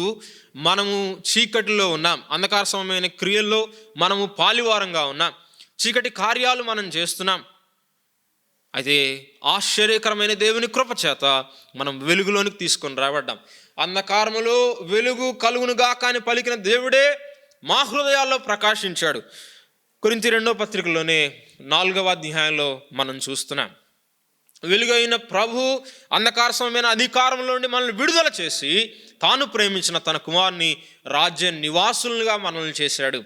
మనము చీకటిలో ఉన్నాం, అంధకార సమయమైన క్రియల్లో మనము పాలివారంగా ఉన్నాం, చీకటి కార్యాలు మనం చేస్తున్నాం. అయితే ఆశ్చర్యకరమైన దేవుని కృప చేత మనం వెలుగులోనికి తీసుకొని రాబడ్డాం. అంధకారములో వెలుగు కలుగునుగా కానీ పలికిన దేవుడే మా హృదయాల్లో ప్రకాశించాడు. కొరింథీ 2వ పత్రికలోనే 4వ అధ్యాయంలో మనం చూస్తున్నాం. వెలుగైన ప్రభు అంధకార సమయమైన అధికారంలో నుండి మనల్ని విడుదల చేసి తాను ప్రేమించిన తన కుమారుని రాజ్య నివాసులుగా మనల్ని చేశాడు.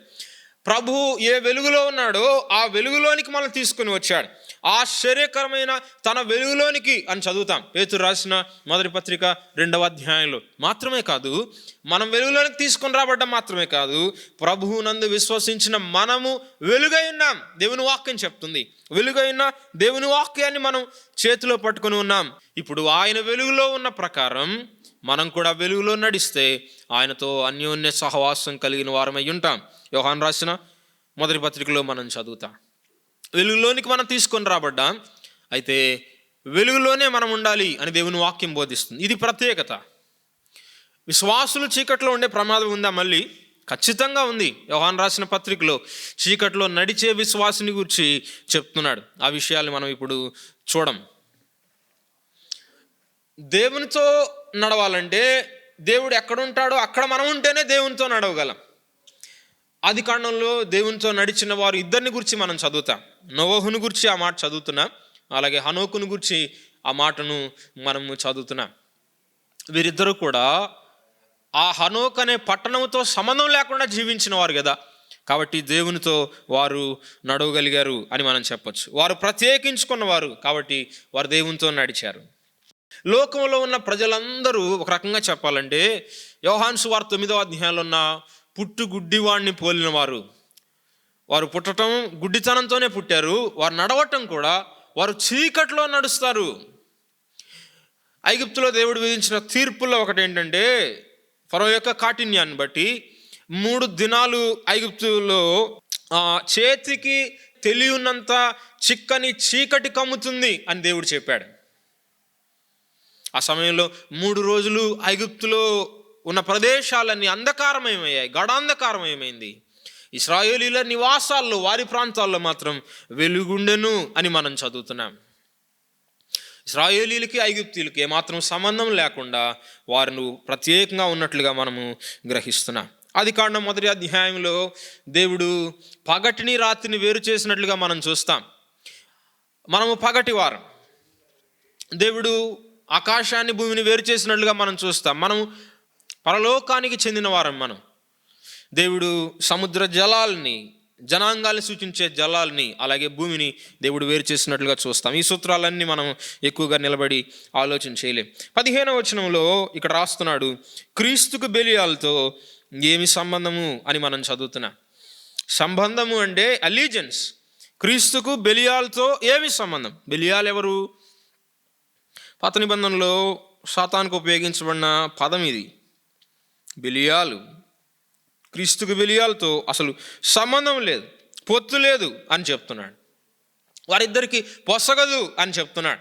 ప్రభు ఏ వెలుగులో ఉన్నాడో ఆ వెలుగులోనికి మనం తీసుకుని వచ్చాడు. ఆశ్చర్యకరమైన తన వెలుగులోనికి అని చదువుతాం పేతురు రాసిన మొదటి పత్రిక 2వ అధ్యాయంలో. మాత్రమే కాదు, మనం వెలుగులోనికి తీసుకొని రాబడ్డం మాత్రమే కాదు, ప్రభువునందు విశ్వసించిన మనము వెలుగై ఉన్నాం. దేవుని వాక్యం చెప్తుంది, వెలుగైన దేవుని వాక్యాన్ని మనం చేతిలో పట్టుకొని ఉన్నాం. ఇప్పుడు ఆయన వెలుగులో ఉన్న ప్రకారం మనం కూడా వెలుగులో నడిస్తే ఆయనతో అన్యోన్య సహవాసం కలిగిన వారమై ఉంటాం. యోహాను రాసిన మొదటి పత్రికలో మనం చదువుతాం. వెలుగులోనికి మనం తీసుకొని రాబడ్డాం. అయితే వెలుగులోనే మనం ఉండాలి అని దేవుని వాక్యం బోధిస్తుంది. ఇది ప్రత్యేకత. విశ్వాసులు చీకట్లో ఉండే ప్రమాదం ఉందా? మళ్ళీ ఖచ్చితంగా ఉంది. యోహాను రాసిన పత్రికలో చీకట్లో నడిచే విశ్వాసుని గురించి చెప్తున్నాడు. ఆ విషయాలు మనం ఇప్పుడు చూడం. దేవునితో నడవాలంటే దేవుడు ఎక్కడుంటాడో అక్కడ మనం ఉంటేనే దేవునితో నడవగలం. ఆది కాండంలో దేవునితో నడిచిన వారు ఇద్దరిని గురించి మనం చదువుతాం. నోవహుని గురించి ఆ మాట చదువుతున్నాం, అలాగే హనోకుని గురించి ఆ మాటను మనము చదువుతున్నాం. వీరిద్దరూ కూడా ఆ హనోక్ అనే పట్టణంతో సంబంధం లేకుండా జీవించిన వారు కదా, కాబట్టి దేవునితో వారు నడవగలిగారు అని మనం చెప్పొచ్చు. వారు ప్రత్యేకించుకున్నవారు కాబట్టి వారు దేవునితో నడిచారు. లోకంలో ఉన్న ప్రజలందరూ ఒక రకంగా చెప్పాలంటే యోహాను సువార్త 9వ అధ్యాయంలో ఉన్న పుట్టుగుడ్డివాడిని పోలిన వారు. వారు పుట్టడం గుడ్డితనంతోనే పుట్టారు. వారు నడవటం కూడా వారు చీకట్లో నడుస్తారు. ఐగుప్తులో దేవుడు విధించిన తీర్పుల్లో ఒకటి ఏంటంటే, ఫరో యొక్క కాఠిన్యాన్ని బట్టి 3 దినాలు ఐగుప్తులో చేతికి తెలియనంత చిక్కని చీకటి కమ్ముతుంది అని దేవుడు చెప్పాడు. ఆ సమయంలో 3 రోజులు ఐగుప్తులో ఉన్న ప్రదేశాలన్నీ అంధకారమయమయ్యాయి, గడాంధకారమయమైంది. ఇశ్రాయేలీల నివాసాల్లో, వారి ప్రాంతాల్లో మాత్రం వెలుగుండెను అని మనం చదువుతున్నాం. ఇశ్రాయేలీలకి ఐగుప్తీయులకి ఏమాత్రం సంబంధం లేకుండా వారు ప్రత్యేకంగా ఉన్నట్లుగా మనము గ్రహిస్తున్నాం. ఆదికాండం 1వ అధ్యాయంలో దేవుడు పగటిని రాత్రిని వేరు చేసినట్లుగా మనం చూస్తాం. మనము పగటి వారం, దేవుడు ఆకాశాన్ని భూమిని వేరు చేసినట్లుగా మనం చూస్తాం. మనం పరలోకానికి చెందిన వారం. మనం దేవుడు సముద్ర జలాల్ని, జనాంగాల్ని సూచించే జలాల్ని, అలాగే భూమిని దేవుడు వేరు చేసినట్లుగా చూస్తాం. ఈ సూత్రాలన్నీ మనం ఎక్కువగా నిలబడి ఆలోచన చేయలేం. 15వ వచనంలో ఇక్కడ రాస్తున్నాడు, క్రీస్తుకు బెలియాలతో ఏమి సంబంధము అని మనం చదువుతున్నాం. సంబంధము అంటే అలీజెన్స్. క్రీస్తుకు బెలియాలతో ఏమి సంబంధం? బెలియాలు ఎవరు? పాత నిబంధనలో సాతానుకు ఉపయోగించబడిన పదం ఇది. బెలియాలు క్రీస్తుకు బెలియాలతో అసలు సంబంధం లేదు, పొత్తు లేదు అని చెప్తున్నాడు. వారిద్దరికి పొసగదు అని చెప్తున్నాడు.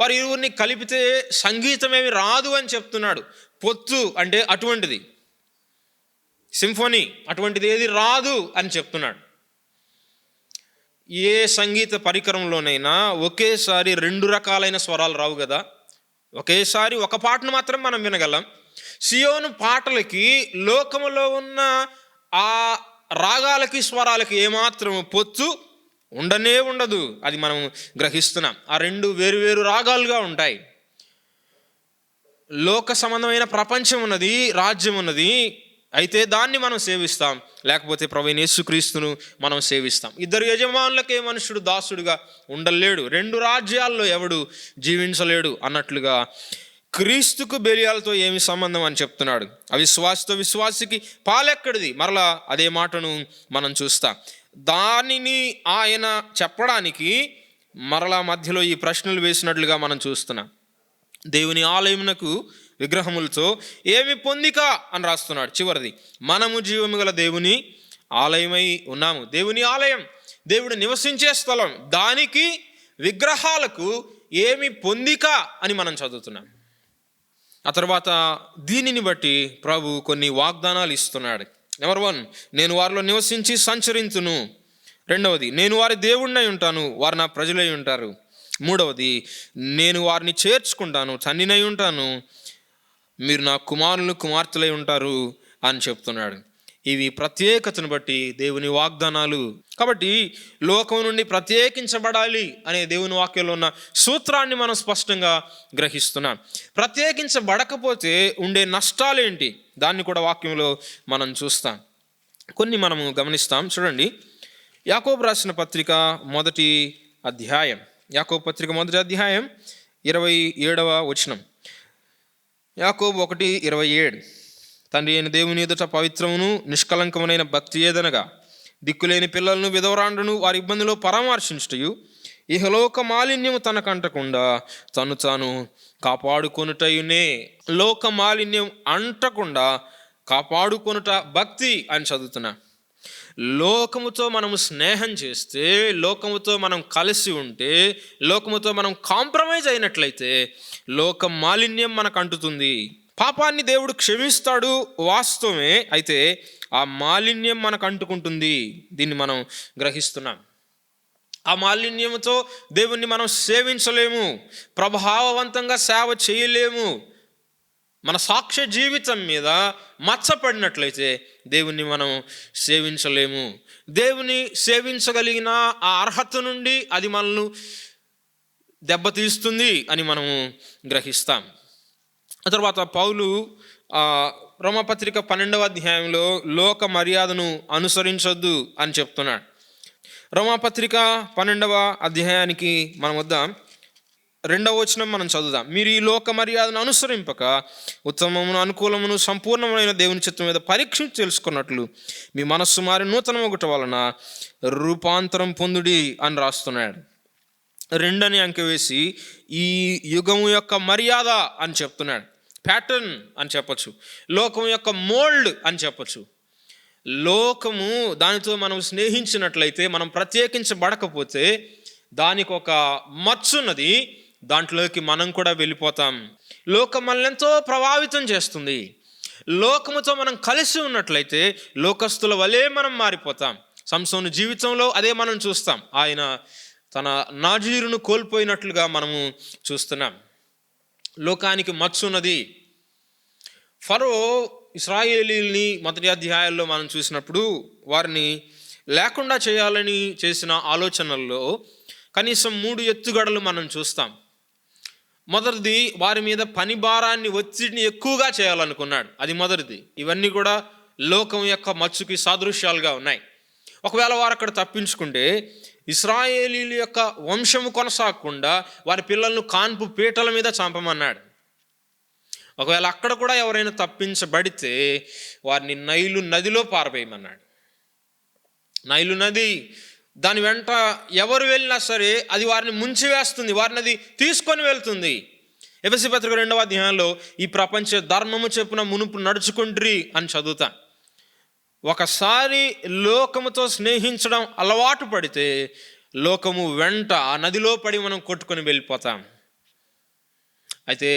వారి ఇరువురిని కలిపితే సంగీతం ఏమి రాదు అని చెప్తున్నాడు. పొత్తు అంటే అటువంటిది, సింఫనీ అటువంటిది ఏది రాదు అని చెప్తున్నాడు. ఏ సంగీత పరికరంలోనైనా ఒకేసారి 2 రకాలైన స్వరాలు రావు కదా. ఒకేసారి ఒక పాటను మాత్రం మనం వినగలం. సియోను పాటలకి, లోకములో ఉన్న ఆ రాగాలకి, స్వరాలకి ఏమాత్రం పొత్తు ఉండనే ఉండదు. అది మనం గ్రహిస్తున్నాం. ఆ 2 వేరు రాగాలుగా ఉంటాయి. లోక సంబంధమైన ప్రపంచం ఉన్నది, రాజ్యం ఉన్నది. అయితే దాన్ని మనం సేవిస్తాం, లేకపోతే ప్రభువైన యేసుక్రీస్తును మనం సేవిస్తాం. 2 యజమానులకే మనుషుడు దాసుడుగా ఉండలేడు, 2 రాజ్యాల్లో ఎవడు జీవించలేడు అన్నట్లుగా క్రీస్తుకు బెలియాలతో ఏమి సంబంధం అని చెప్తున్నాడు. అవిశ్వాసితో విశ్వాసికి పాలెక్కడిది? మరలా అదే మాటను మనం చూస్తాం. దానిని ఆయన చెప్పడానికి మరలా మధ్యలో ఈ ప్రశ్నలు వేసినట్లుగా మనం చూస్తున్నాం. దేవుని ఆలయమునకు విగ్రహములతో ఏమి పొందిక అని రాస్తున్నాడు. చివరిది, మనము జీవము గల దేవుని ఆలయమై ఉన్నాము. దేవుని ఆలయం, దేవుడు నివసించే స్థలం, దానికి విగ్రహాలకు ఏమి పొందిక అని మనం చదువుతున్నాం. ఆ తర్వాత దీనిని బట్టి ప్రభు కొన్ని వాగ్దానాలు ఇస్తున్నాడు. నెంబర్ 1, నేను వారిలో నివసించి సంచరించును. 2వది, నేను వారి దేవుడినై ఉంటాను, వారు నా ప్రజలై ఉంటారు. 3వది, నేను వారిని చేర్చుకుంటాను, తండ్రినై ఉంటాను, మీరు నా కుమారులు కుమార్తెలై ఉంటారు అని చెప్తున్నాడు. ఇవి ప్రత్యేకతను బట్టి దేవుని వాగ్దానాలు. కాబట్టి లోకం నుండి ప్రత్యేకించబడాలి అనే దేవుని వాక్యంలో ఉన్న సూత్రాన్ని మనం స్పష్టంగా గ్రహిస్తున్నాం. ప్రత్యేకించబడకపోతే ఉండే నష్టాలేంటి, దాన్ని కూడా వాక్యంలో మనం చూస్తాం. కొన్ని మనము గమనిస్తాం. చూడండి, యాకోబు రాసిన పత్రిక 1వ అధ్యాయం, యాకోబు పత్రిక 1వ అధ్యాయం 27వ వచనం. యాకోబు 1:27, తండ్రి అయిన దేవుని ఎదుట పవిత్రమును నిష్కలంకమునైన భక్తి ఏదనగా దిక్కులేని పిల్లలను, విధవరాండ్రును వారి ఇబ్బందిలో పరామర్శించుటయు, ఇహలోక మాలిన్యము తనకంటకుండా తను తాను కాపాడుకొనుటయునే. లోక మాలిన్యం అంటకుండా కాపాడుకొనుట భక్తి అని చదువుతున్నా. లోకముతో మనము స్నేహం చేస్తే, లోకముతో మనం కలిసి ఉంటే, లోకముతో మనం కాంప్రమైజ్ అయినట్లయితే లోక మాలిన్యం మనకు అంటుతుంది. పాపాన్ని దేవుడు క్షమిస్తాడు, వాస్తవమే. అయితే ఆ మాలిన్యం మనకు అంటుకుంటుంది. దీన్ని మనం గ్రహిస్తున్నాం. ఆ మాలిన్యంతో దేవుణ్ణి మనం సేవించలేము, ప్రభావవంతంగా సేవ చేయలేము. మన సాక్ష్య జీవితం మీద మచ్చపడినట్లయితే దేవుణ్ణి మనం సేవించలేము. దేవుని సేవించగలిగిన ఆ అర్హత నుండి అది మనల్ని దెబ్బతీస్తుంది అని మనము గ్రహిస్తాం. ఆ తర్వాత పౌలు రోమపత్రిక 12వ అధ్యాయంలో లోక మర్యాదను అనుసరించొద్దు అని చెప్తున్నాడు. రోమపత్రిక 12వ అధ్యాయానికి మనం వద్దాం. 2వ వచనం మనం చదువుదాం. మీరు ఈ లోక మర్యాదను అనుసరింపక ఉత్తమమును అనుకూలమును సంపూర్ణమైన దేవుని చిత్తం మీద పరీక్షించి తెలుసుకున్నట్లు మీ మనస్సు మారి నూతనం ఒకటి వలన రూపాంతరం పొందుడి అని రాస్తున్నాడు. 2 అని అంకె వేసి ఈ యుగము యొక్క మర్యాద అని చెప్తున్నాడు. ప్యాటర్న్ అని చెప్పచ్చు, లోకం యొక్క మోల్డ్ అని చెప్పచ్చు. లోకము దానితో మనం స్నేహించినట్లయితే, మనం ప్రత్యేకించబడకపోతే దానికి ఒక మచ్చున్నది, దాంట్లోకి మనం కూడా వెళ్ళిపోతాం. లోకం మనల్ని ఎంతో ప్రభావితం చేస్తుంది. లోకముతో మనం కలిసి ఉన్నట్లయితే లోకస్తుల వలె మనం మారిపోతాం. సంసోను జీవితంలో అదే మనం చూస్తాం. ఆయన తన నాజీరును కోల్పోయినట్లుగా మనము చూస్తున్నాం. లోకానికి మచ్చున్నది. ఫరో ఇశ్రాయేలీల్ని మొదటి అధ్యాయాల్లో మనం చూసినప్పుడు వారిని లేకుండా చేయాలని చేసిన ఆలోచనల్లో కనీసం 3 ఎత్తుగడలు మనం చూస్తాం. మొదటిది, వారి మీద పని భారాన్ని, ఒత్తిడిని ఎక్కువగా చేయాలనుకున్నాడు. అది మొదటిది. ఇవన్నీ కూడా లోకం యొక్క మచ్చుకి సాదృశ్యాలుగా ఉన్నాయి. ఒకవేళ వారు అక్కడ తప్పించుకుంటే ఇశ్రాయేలీల యొక్క వంశము కొనసాగకుండా వారి పిల్లలను కాన్పు పీటల మీద చంపమన్నాడు. ఒకవేళ అక్కడ కూడా ఎవరైనా తప్పించబడితే వారిని నైలు నదిలో పారవేయమన్నాడు. నైలు నది, దాని వెంట ఎవరు వెళ్ళినా సరే అది వారిని ముంచివేస్తుంది, వారిని అది తీసుకొని వెళ్తుంది. ఎఫెసీ పత్రిక 2వ అధ్యాయంలో ఈ ప్రపంచ ధర్మము చెప్పున మునుపు నడుచుకుండ్రి అని చదువుతాం. ఒకసారి లోకముతో స్నేహించడం అలవాటు పడితే లోకము వెంట ఆ నదిలో పడి మనం కొట్టుకొని వెళ్ళిపోతాం. అయితే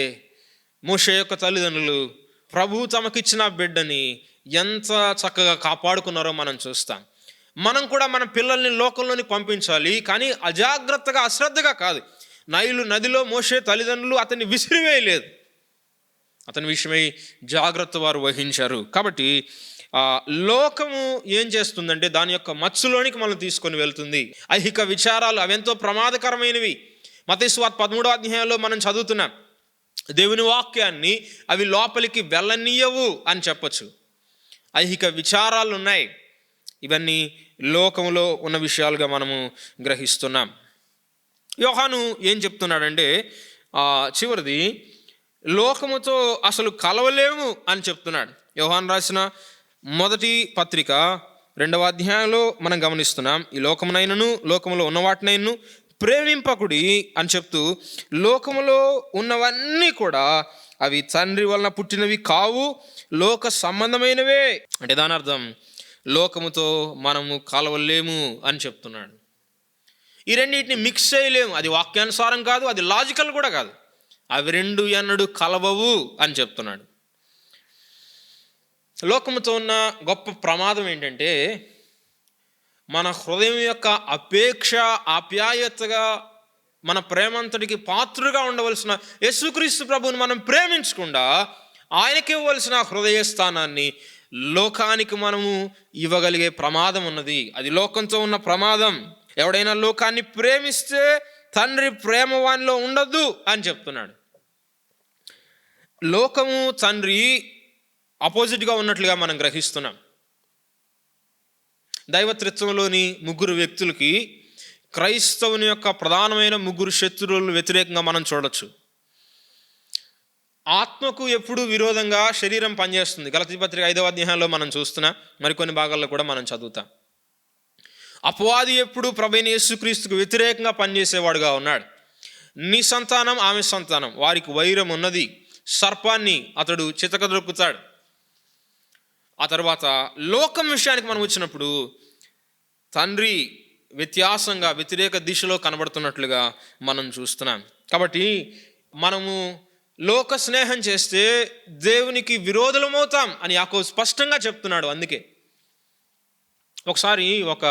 మోషే యొక్క తల్లిదండ్రులు ప్రభువు తమకిచ్చిన బిడ్డని ఎంత చక్కగా కాపాడుకున్నారో మనం చూస్తాం. మనం కూడా మన పిల్లల్ని లోకంలోని పంపించాలి, కానీ అజాగ్రత్తగా, అశ్రద్ధగా కాదు. నైలు నదిలో మోషే తల్లిదండ్రులు అతన్ని విసిరివేయలేదు. అతని విషయమై జాగ్రత్త వారు వహించారు. కాబట్టి లోకము ఏం చేస్తుందంటే దాని యొక్క మత్స్సులోనికి మనం తీసుకొని వెళ్తుంది. ఐహిక విచారాలు అవెంతో ప్రమాదకరమైనవి. మత్తయి సువార్త 13వ అధ్యాయంలో మనం చదువుతున్నాం. దేవుని వాక్యాన్ని అవి లోపలికి వెళ్ళనీయవు అని చెప్పచ్చు. ఐహిక విచారాలు ఉన్నాయి. ఇవన్నీ లోకంలో ఉన్న విషయాలుగా మనము గ్రహిస్తున్నాం. యోహాను ఏం చెప్తున్నాడంటే చివరిది, లోకముతో అసలు కలవలేము అని చెప్తున్నాడు. యోహాను రాసిన మొదటి పత్రిక 2వ అధ్యాయంలో మనం గమనిస్తున్నాం. ఈ లోకమునైనను లోకములో ఉన్నవాటినైనను ప్రేమింపకుడి అని చెప్తూ, లోకములో ఉన్నవన్నీ కూడా అవి తండ్రి వలన పుట్టినవి కావు, లోక సంబంధమైనవే. అంటే దాని అర్థం లోకముతో మనము కలవలేము అని చెప్తున్నాడు. ఈ రెండింటిని మిక్స్ చేయలేము. అది వాక్యానుసారం కాదు, అది లాజికల్ కూడా కాదు. అవి రెండు ఎన్నడూ కలవవు అని చెప్తున్నాడు. లోకముతో ఉన్న గొప్ప ప్రమాదం ఏంటంటే, మన హృదయం యొక్క అపేక్ష, ఆప్యాయతగా, మన ప్రేమంతటికి పాత్రుగా ఉండవలసిన యేసుక్రీస్తు ప్రభువుని మనం ప్రేమించకుండా ఆయనకి ఇవ్వవలసిన హృదయ స్థానాన్ని లోకానికి మనము ఇవ్వగలిగే ప్రమాదం ఉన్నది. అది లోకంతో ఉన్న ప్రమాదం. ఎవడైనా లోకాన్ని ప్రేమిస్తే తండ్రి ప్రేమ వానిలో ఉండదు అని చెప్తున్నాడు. లోకము తండ్రి ఆపోజిట్గా ఉన్నట్లుగా మనం గ్రహిస్తున్నాం. దైవత్రిత్వంలోని 3 వ్యక్తులకి క్రైస్తవుని యొక్క ప్రధానమైన 3 శత్రువులు వ్యతిరేకంగా మనం చూడొచ్చు. ఆత్మకు ఎప్పుడు విరోధంగా శరీరం పనిచేస్తుంది. గలతీ పత్రిక 5వ అధ్యాయంలో మనం చూస్తున్నాం. మరికొన్ని భాగాల్లో కూడా మనం చదువుతాం. అపవాది ఎప్పుడు ప్రభువైన యేసుక్రీస్తుకు వ్యతిరేకంగా పనిచేసేవాడుగా ఉన్నాడు. నీ సంతానం ఆమె సంతానం, వారికి వైరం ఉన్నది. సర్పాన్ని అతడు చితకదొక్కుతాడు. ఆ తర్వాత లోకం విషయానికి మనం వచ్చినప్పుడు తండ్రి వ్యత్యాసంగా, వ్యతిరేక దిశలో కనబడుతున్నట్లుగా మనం చూస్తున్నాం. కాబట్టి మనము లోక స్నేహం చేస్తే దేవునికి విరోధులమవుతాం అని యాకోబు స్పష్టంగా చెప్తున్నాడు. అందుకే ఒకసారి ఒక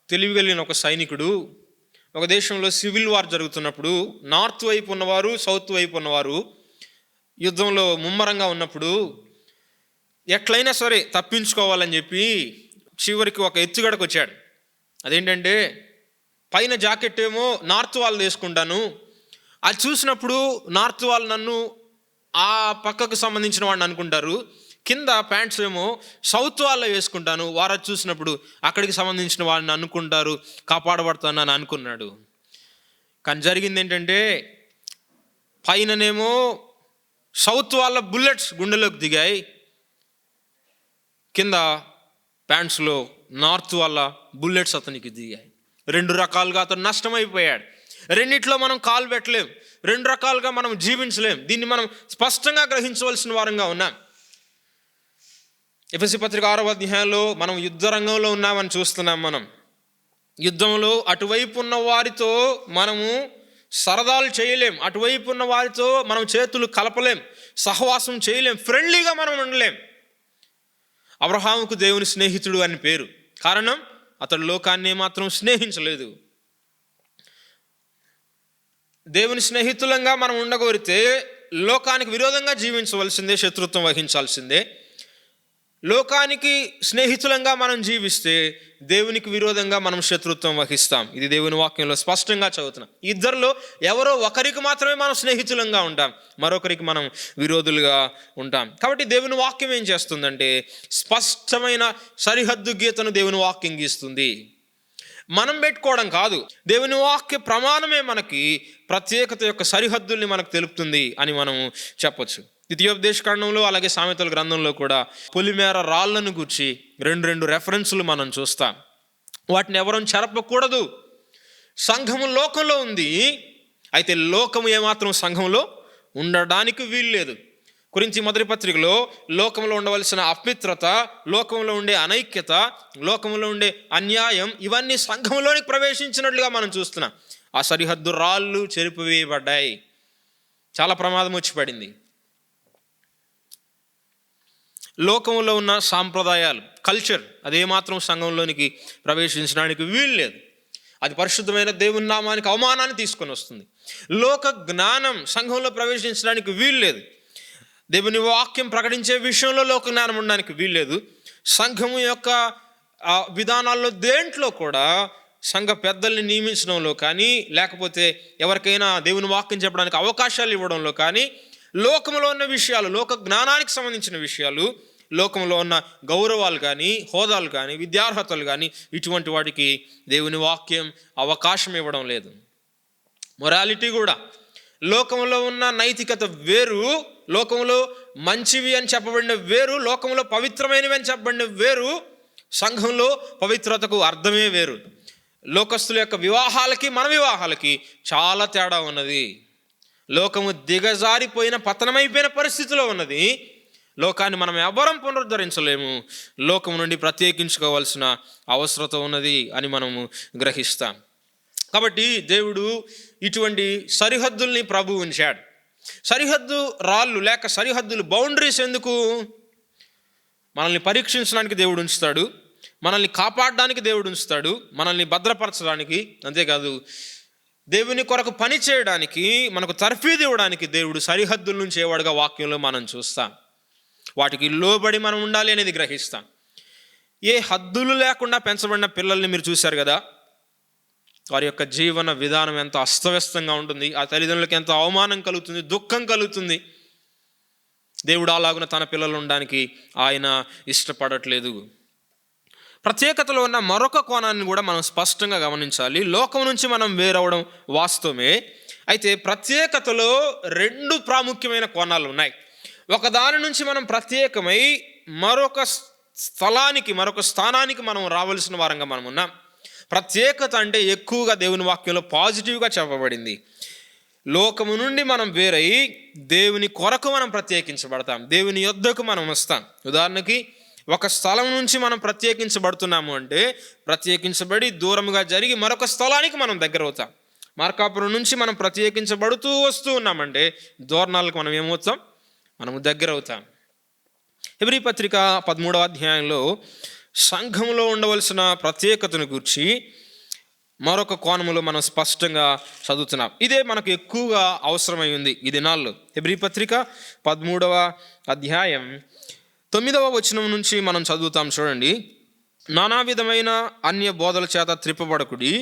తెలివిగలిగిన ఒక సైనికుడు ఒక దేశంలో సివిల్ వార్ జరుగుతున్నప్పుడు నార్త్ వైపు ఉన్నవారు, సౌత్ వైపు ఉన్నవారు యుద్ధంలో ముమ్మరంగా ఉన్నప్పుడు ఎట్లయినా సరే తప్పించుకోవాలని చెప్పి చివరికి ఒక ఎత్తుగడకు వచ్చాడు. అదేంటంటే, పైన జాకెట్ ఏమో నార్త్ వాళ్ళు వేసుకుంటాను, అది చూసినప్పుడు నార్త్ వాళ్ళు నన్ను ఆ పక్కకు సంబంధించిన వాడిని అనుకుంటారు, కింద ప్యాంట్స్ ఏమో సౌత్ వాళ్ళ వేసుకుంటాను, వారు చూసినప్పుడు అక్కడికి సంబంధించిన వాడిని అనుకుంటారు, కాపాడబడతాను అని అనుకున్నాడు. కానీ జరిగింది ఏంటంటే, పైననేమో సౌత్ వాళ్ళ బుల్లెట్స్ గుండెలోకి దిగాయి, కింద ప్యాంట్స్లో నార్త్ వాళ్ళ బుల్లెట్స్ అతనికి దిగాయి. 2 రకాలుగా అతను నష్టమైపోయాడు. రెండిట్లో మనం కాలు పెట్టలేం, 2 రకాలుగా మనం జీవించలేం. దీన్ని మనం స్పష్టంగా గ్రహించవలసిన వారంగా ఉన్నాం. ఎఫెసీ పత్రిక 6వ అధ్యాయంలో మనం యుద్ధ రంగంలో ఉన్నామని చూస్తున్నాం. మనం యుద్ధంలో అటువైపు ఉన్న వారితో మనము సరదాలు చేయలేం, అటువైపు ఉన్న వారితో మనం చేతులు కలపలేం, సహవాసం చేయలేం, ఫ్రెండ్లీగా మనం ఉండలేం. అబ్రహాముకు దేవుని స్నేహితుడు అని పేరు. కారణం, అతడు లోకాన్ని మాత్రం స్నేహించలేదు. దేవుని స్నేహితులంగా మనం ఉండగోరితే లోకానికి విరోధంగా జీవించవలసిందే, శత్రుత్వం వహించాల్సిందే. లోకానికి స్నేహితులంగా మనం జీవిస్తే దేవునికి విరోధంగా మనం శత్రుత్వం వహిస్తాం. ఇది దేవుని వాక్యంలో స్పష్టంగా చదువుతున్నాం. ఇద్దరిలో ఎవరో ఒకరికి మాత్రమే మనం స్నేహితులంగా ఉంటాం, మరొకరికి మనం విరోధులుగా ఉంటాం. కాబట్టి దేవుని వాక్యం ఏం చేస్తుందంటే స్పష్టమైన సరిహద్దు గీతను దేవుని వాక్యం గీస్తుంది. మనం పెట్టుకోవడం కాదు, దేవుని వాక్య ప్రమాణమే మనకి ప్రత్యేకత యొక్క సరిహద్దుల్ని మనకు తెలుపుతుంది అని మనం చెప్పొచ్చు. ద్వితీయోపదేశకాండంలో అలాగే సామెతల గ్రంథంలో కూడా పొలిమేర రాళ్లను గూర్చి 2 రెఫరెన్సులు మనం చూస్తాం. వాటిని ఎవరూ చెరపకూడదు. సంఘము లోకంలో ఉంది, అయితే లోకము ఏమాత్రం సంఘంలో ఉండడానికి వీల్లేదు. కొరింథీ మొదటి పత్రికలో లోకంలో ఉండవలసిన అపవిత్రత, లోకంలో ఉండే అనైక్యత, లోకంలో ఉండే అన్యాయం, ఇవన్నీ సంఘంలోనికి ప్రవేశించినట్లుగా మనం చూస్తున్నాం. ఆ సరిహద్దు రాళ్ళు చెరిపివేయబడ్డాయి. చాలా ప్రమాదం వచ్చి పడింది. లోకంలో ఉన్న సాంప్రదాయాలు, కల్చర్ అదేమాత్రం సంఘంలోనికి ప్రవేశించడానికి వీల్లేదు. అది పరిశుద్ధమైన దేవుని నామానికి అవమానాన్ని తీసుకొని వస్తుంది. లోక జ్ఞానం సంఘంలో ప్రవేశించడానికి వీల్లేదు. దేవుని వాక్యం ప్రకటించే విషయంలో లోక జ్ఞానం ఉండడానికి వీల్లేదు. సంఘము యొక్క విధానాల్లో దేంట్లో కూడా సంఘ పెద్దల్ని నియమించడంలో కానీ, లేకపోతే ఎవరికైనా దేవుని వాక్యం చెప్పడానికి అవకాశాలు ఇవ్వడంలో కానీ, లోకంలో ఉన్న విషయాలు, లోక జ్ఞానానికి సంబంధించిన విషయాలు, లోకంలో ఉన్న గౌరవాలు కానీ, హోదాలు కానీ, విద్యార్హతలు కానీ, ఇటువంటి వాటికి దేవుని వాక్యం అవకాశం ఇవ్వడం లేదు. మొరాలిటీ కూడా, లోకంలో ఉన్న నైతికత వేరు, లోకంలో మంచివి అని చెప్పబడిన వేరు, లోకంలో పవిత్రమైనవి అని చెప్పబడిన వేరు, సంఘంలో పవిత్రతకు అర్థమే వేరు. లోకస్తుల యొక్క వివాహాలకి మన వివాహాలకి చాలా తేడా ఉన్నది. లోకము దిగజారిపోయిన, పతనమైపోయిన పరిస్థితిలో ఉన్నది. లోకాన్ని మనం ఎవ్వరం పునరుద్ధరించలేము. లోకం నుండి ప్రత్యేకించుకోవాల్సిన అవసరత ఉన్నది అని మనము గ్రహిస్తాం. కాబట్టి దేవుడు ఇటువంటి సరిహద్దుల్ని ప్రభు ఉంచాడు. సరిహద్దు రాళ్ళు లేక సరిహద్దులు, బౌండరీస్ ఎందుకు? మనల్ని పరీక్షించడానికి దేవుడు ఉంచుతాడు, మనల్ని కాపాడడానికి దేవుడు ఉంచుతాడు, మనల్ని భద్రపరచడానికి. అంతేకాదు, దేవుని కొరకు పని చేయడానికి, మనకు తర్ఫీదు ఇవ్వడానికి దేవుడు సరిహద్దుల నుంచి ఏవాడుగా వాక్యంలో మనం చూస్తాం. వాటికి లోబడి మనం ఉండాలి అనేది గ్రహిస్తాం. ఏ హద్దులు లేకుండా పెంచబడిన పిల్లల్ని మీరు చూశారు కదా, వారి యొక్క జీవన విధానం ఎంత అస్తవ్యస్తంగా ఉంటుంది. ఆ తల్లిదండ్రులకి ఎంత అవమానం కలుగుతుంది, దుఃఖం కలుగుతుంది. దేవుడు అలాగున తన పిల్లలు ఉండడానికి ఆయన ఇష్టపడట్లేదు. ప్రత్యేకతలో ఉన్న మరొక కోణాన్ని కూడా మనం స్పష్టంగా గమనించాలి. లోకం నుంచి మనం వేరవడం వాస్తవమే, అయితే ప్రత్యేకతలో 2 ప్రాముఖ్యమైన కోణాలు ఉన్నాయి. ఒకదాని నుంచి మనం ప్రత్యేకమై మరొక స్థలానికి, మరొక స్థానానికి మనం రావాల్సిన వారంగా మనం ఉన్నాం. ప్రత్యేకత అంటే ఎక్కువగా దేవుని వాక్యంలో పాజిటివ్గా చెప్పబడింది. లోకము నుండి మనం వేరై దేవుని కొరకు మనం ప్రత్యేకించబడతాం, దేవుని యొద్దకు మనం వస్తాం. ఉదాహరణకి, ఒక స్థలం నుంచి మనం ప్రత్యేకించబడుతున్నాము అంటే, ప్రత్యేకించబడి దూరముగా జరిగి మరొక స్థలానికి మనం దగ్గర అవుతాం. మార్కాపురం నుంచి మనం ప్రత్యేకించబడుతూ వస్తూ ఉన్నామంటే, దూరణాలకు మనం ఏమవుతాం? మనము దగ్గర అవుతాం. హెబ్రీ పత్రిక 13వ అధ్యాయంలో సంఘంలో ఉండవలసిన ప్రత్యేకతను గురించి మరొక కోణంలో మనం స్పష్టంగా చదువుతున్నాం. ఇదే మనకు ఎక్కువగా అవసరమై ఉంది ఈ దినాల్లో. హెబ్రీ పత్రిక 13వ అధ్యాయం 9వ వచనం నుంచి మనం చదువుతాం. చూడండి. నానా విధమైన అన్య బోధల చేత త్రిప్పబడకుడి,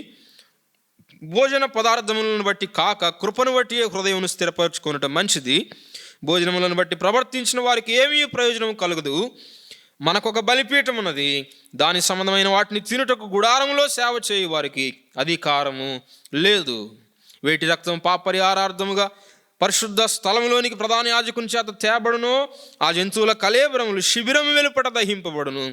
భోజన పదార్థములను బట్టి కాక కృపను బట్టి హృదయం స్థిరపరచుకొనటం మంచిది. భోజనములను బట్టి ప్రవర్తించిన వారికి ఏమీ ప్రయోజనం కలగదు. మనకొక బలిపీఠం ఉన్నది, దాని సంబంధమైన వాటిని తినుటకు గుడారంలో సేవ చేయు వారికి అధికారము లేదు. వేటి రక్తం పాపరిహారార్థముగా పరిశుద్ధ స్థలంలోనికి ప్రధాన యాజకుని చేత తేబడును. ఆ జంతువుల కళేబరములు శిబిరము వెలుపట దహింపబడును.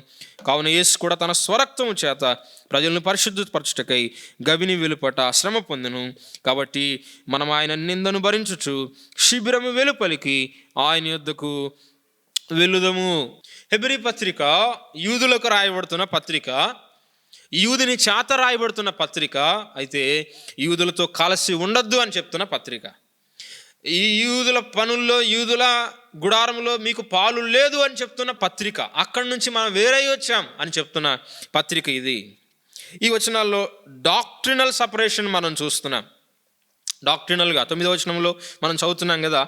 కావున యేసు కూడా తన స్వరక్తము చేత ప్రజలను పరిశుద్ధపరచుటకై గవిని వెలుపట శ్రమ పొందెను. కాబట్టి మనం ఆయన నిందను భరించుచు శిబిరము వెలుపలికి ఆయన యొద్దకు వెళ్ళుదము. హెబ్రీ పత్రిక యూదులకు రాయబడుతున్న పత్రిక, యూదుని చేత రాయబడుతున్న పత్రిక. అయితే యూదులతో కలిసి ఉండొద్దు అని చెప్తున్న పత్రిక. ఈ యూదుల పనుల్లో, యూదుల గుడారంలో మీకు పాలు లేదు అని చెప్తున్న పత్రిక. అక్కడి నుంచి మనం వేరే వచ్చాం అని చెప్తున్న పత్రిక ఇది. ఈ వచనాల్లో డాక్ట్రినల్ సపరేషన్ మనం చూస్తున్నాం. డాక్ట్రినల్గా 9వ వచనంలో మనం చదువుతున్నాం కదా,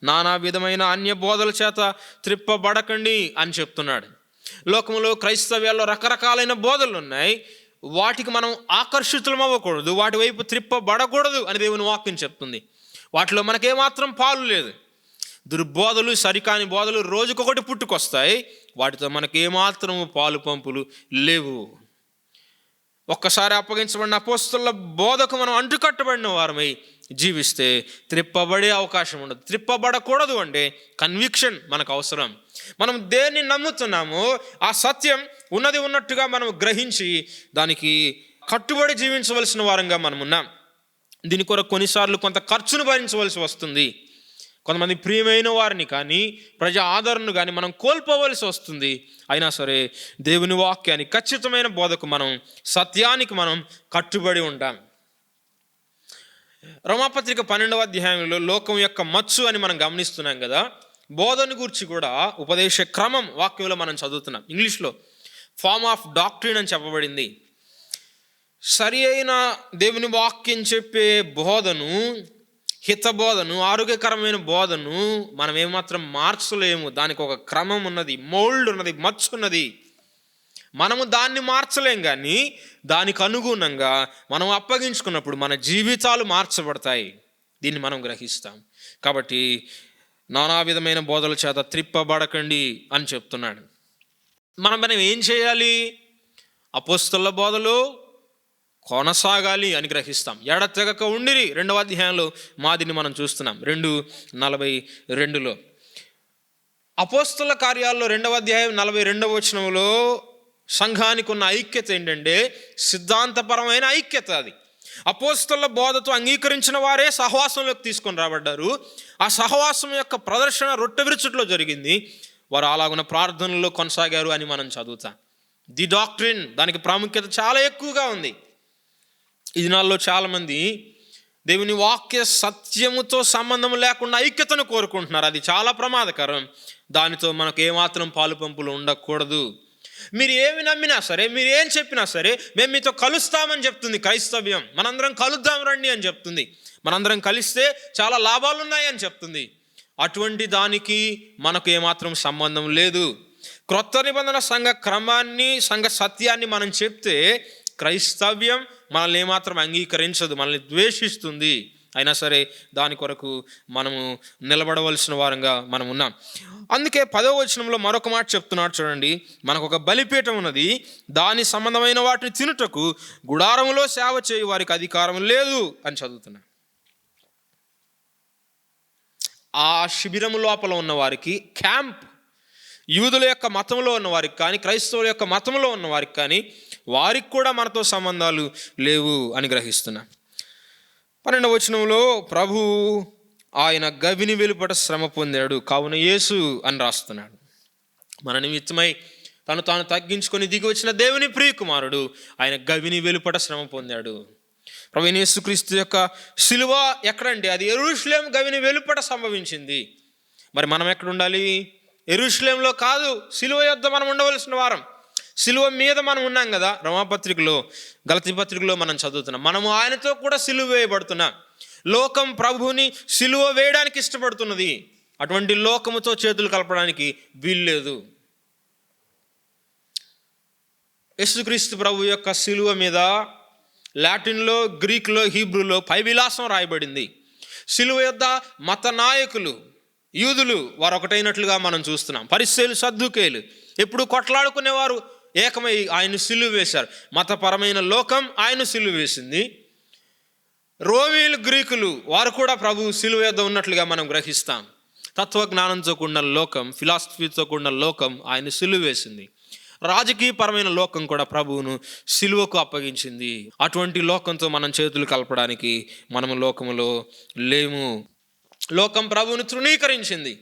నానా విధమైన అన్య బోధల చేత త్రిప్పబడకండి అని చెప్తున్నాడు. లోకంలో క్రైస్తవ్యాల్లో రకరకాలైన బోధలు ఉన్నాయి. వాటికి మనం ఆకర్షితులం అవ్వకూడదు, వాటి వైపు త్రిప్పబడకూడదు అని దేవుని వాక్యం చెప్తుంది. వాటిలో మనకేమాత్రం పాలు లేదు. దుర్బోధలు, సరికాని బోధలు రోజుకొకటి పుట్టుకొస్తాయి. వాటితో మనకేమాత్రం పాలు పంపులు లేవు. ఒక్కసారి అప్పగించబడిన అపోస్తలుల బోధకు మనం అంటుకట్టబడిన వారమై జీవిస్తే త్రిప్పబడే అవకాశం ఉండదు. త్రిప్పబడకూడదు అంటే కన్విక్షన్ మనకు అవసరం. మనం దేన్ని నమ్ముతున్నామో ఆ సత్యం ఉన్నది ఉన్నట్టుగా మనం గ్రహించి దానికి కట్టుబడి జీవించవలసిన వారంగా మనం ఉన్నాం. దీని కొరకు కొన్నిసార్లు కొంత ఖర్చును భరించవలసి వస్తుంది. కొంతమంది ప్రియమైన వారిని కానీ ప్రజా ఆదరణను కానీ మనం కోల్పోవలసి వస్తుంది. అయినా సరే దేవుని వాక్యానికి, ఖచ్చితమైన బోధకు, మనం సత్యానికి మనం కట్టుబడి ఉంటాం. రోమాపత్రిక 12వ అధ్యాయంలో లోకం యొక్క మచ్చు అని మనం గమనిస్తున్నాం కదా. బోధన గురించి కూడా ఉపదేశ క్రమం వాక్యంలో మనం చదువుతున్నాం. ఇంగ్లీష్లో ఫార్మ్ ఆఫ్ డాక్ట్రిన్ అని చెప్పబడింది. సరి అయిన దేవుని వాక్యం చెప్పే బోధను, హితబోధను, ఆరోగ్యకరమైన బోధను మనం ఏమాత్రం మార్చలేము. దానికి ఒక క్రమం ఉన్నది, మోల్డ్ ఉన్నది, మచ్చు ఉన్నది. మనము దాన్ని మార్చలేం, కానీ దానికి అనుగుణంగా మనం అప్పగించుకున్నప్పుడు మన జీవితాలు మార్చబడతాయి. దీన్ని మనం గ్రహిస్తాం. కాబట్టి నానా విధమైన బోధల చేత త్రిప్పబడకండి అని చెప్తున్నాడు. మనం ఏం చేయాలి? అపోస్తలుల బోధలో కొనసాగాలి అని గ్రహిస్తాం. ఎడతెగక ఉండిరి 2వ అధ్యాయంలో మాదిని మనం చూస్తున్నాం. 2:42లో అపోస్తలుల కార్యాల్లో 2వ అధ్యాయం 42వ వచనంలో సంఘానికి ఉన్న ఐక్యత ఏంటంటే సిద్ధాంతపరమైన ఐక్యత. అది అపోస్తలుల బోధతో అంగీకరించిన వారే సహవాసంలోకి తీసుకొని రాబడ్డారు. ఆ సహవాసం యొక్క ప్రదర్శన రొట్టె విరుచుట్లో జరిగింది. వారు అలాగున్న ప్రార్థనలో కొనసాగారు అని మనం చదువుతాం. ది డాక్ట్రిన్, దానికి ప్రాముఖ్యత చాలా ఎక్కువగా ఉంది. ఈ దినాల్లో చాలామంది దేవుని వాక్య సత్యముతో సంబంధం లేకుండా ఐక్యతను కోరుకుంటున్నారు. అది చాలా ప్రమాదకరం. దానితో మనకు ఏమాత్రం పాలు పంపులు ఉండకూడదు. మీరు ఏమి నమ్మినా సరే, మీరు ఏం చెప్పినా సరే, మేము మీతో కలుస్తామని చెప్తుంది క్రైస్తవ్యం. మనందరం కలుద్దాం రండి అని చెప్తుంది. మనందరం కలిస్తే చాలా లాభాలు ఉన్నాయి అని చెప్తుంది. అటువంటి దానికి మనకు ఏమాత్రం సంబంధం లేదు. క్రొత్త నిబంధన సంఘ క్రమాన్ని, సంఘ సత్యాన్ని మనం చెప్తే క్రైస్తవ్యం మనల్ని ఏమాత్రం అంగీకరించదు, మనల్ని ద్వేషిస్తుంది. అయినా సరే దాని కొరకు మనము నిలబడవలసిన వారంగా మనం ఉన్నాం. అందుకే 10వ వచనంలో మరొక మాట చెప్తున్నాడు చూడండి. మనకు ఒక బలిపీఠం ఉన్నది, దాని సంబంధమైన వాటిని తినుటకు గుడారములో సేవ చేయు వారికి అధికారం లేదు అని చదువుతున్నా. ఆ శిబిరము లోపల ఉన్న వారికి, క్యాంప్, యూదుల యొక్క మతంలో ఉన్న వారికి కానీ, క్రైస్తవుల యొక్క మతంలో ఉన్న వారికి కానీ, వారికి కూడా మనతో సంబంధాలు లేవు అని గ్రహిస్తున్నా. 12వ వచనంలో ప్రభు ఆయన గవిని వెలుపట శ్రమ పొందాడు, కావున యేసు అని రాస్తున్నాడు. మన నిమిత్తమై తాను తగ్గించుకొని దిగి వచ్చిన దేవుని ప్రియకుమారుడు ఆయన గవిని వెలుపట శ్రమ పొందాడు. ప్రభువైన యేసుక్రీస్తు యొక్క సిలువ ఎక్కడండి? అది యెరూషలేము గవిని వెలుపట సంభవించింది. మరి మనం ఎక్కడ ఉండాలి? యెరూషలేంలో కాదు, సిలువ యొద్ద మనం ఉండవలసిన వారం. సిలువ మీద మనం ఉన్నాం కదా. రోమాపత్రికలో, గలతీ పత్రికలో మనం చదువుతున్నాం. మనము ఆయనతో కూడా సిలువ వేయబడుతున్నాం. లోకం ప్రభువుని సిలువ వేయడానికి ఇష్టపడుతున్నది. అటువంటి లోకముతో చేతులు కలపడానికి వీల్లేదు. యేసుక్రీస్తు ప్రభు యొక్క సిలువ మీద లాటిన్లో, గ్రీకులో, హీబ్రూలో పై విలాసం రాయబడింది. సిలువ యొద్ద మత నాయకులు, యూదులు వారు ఒకటైనట్లుగా మనం చూస్తున్నాం. పరిసయ్యులు, సద్దూకేయులు ఎప్పుడు కొట్లాడుకునేవారు ఏకమై ఆయన సిలువ వేశారు. మతపరమైన లోకం ఆయన సిలువ వేసింది. రోమీలు, గ్రీకులు వారు కూడా ప్రభు సిలువ యొద్ద ఉన్నట్లుగా మనం గ్రహిస్తాం. తత్వజ్ఞానంతో కూడిన లోకం, ఫిలాసఫీతో కూడిన లోకం ఆయన సిలువ వేసింది. రాజకీయపరమైన లోకం కూడా ప్రభువును సిలువకు అప్పగించింది. అటువంటి లోకంతో మనం చేతులు కలపడానికి మనము లోకములో లేము. లోకం ప్రభువును తృణీకరించింది.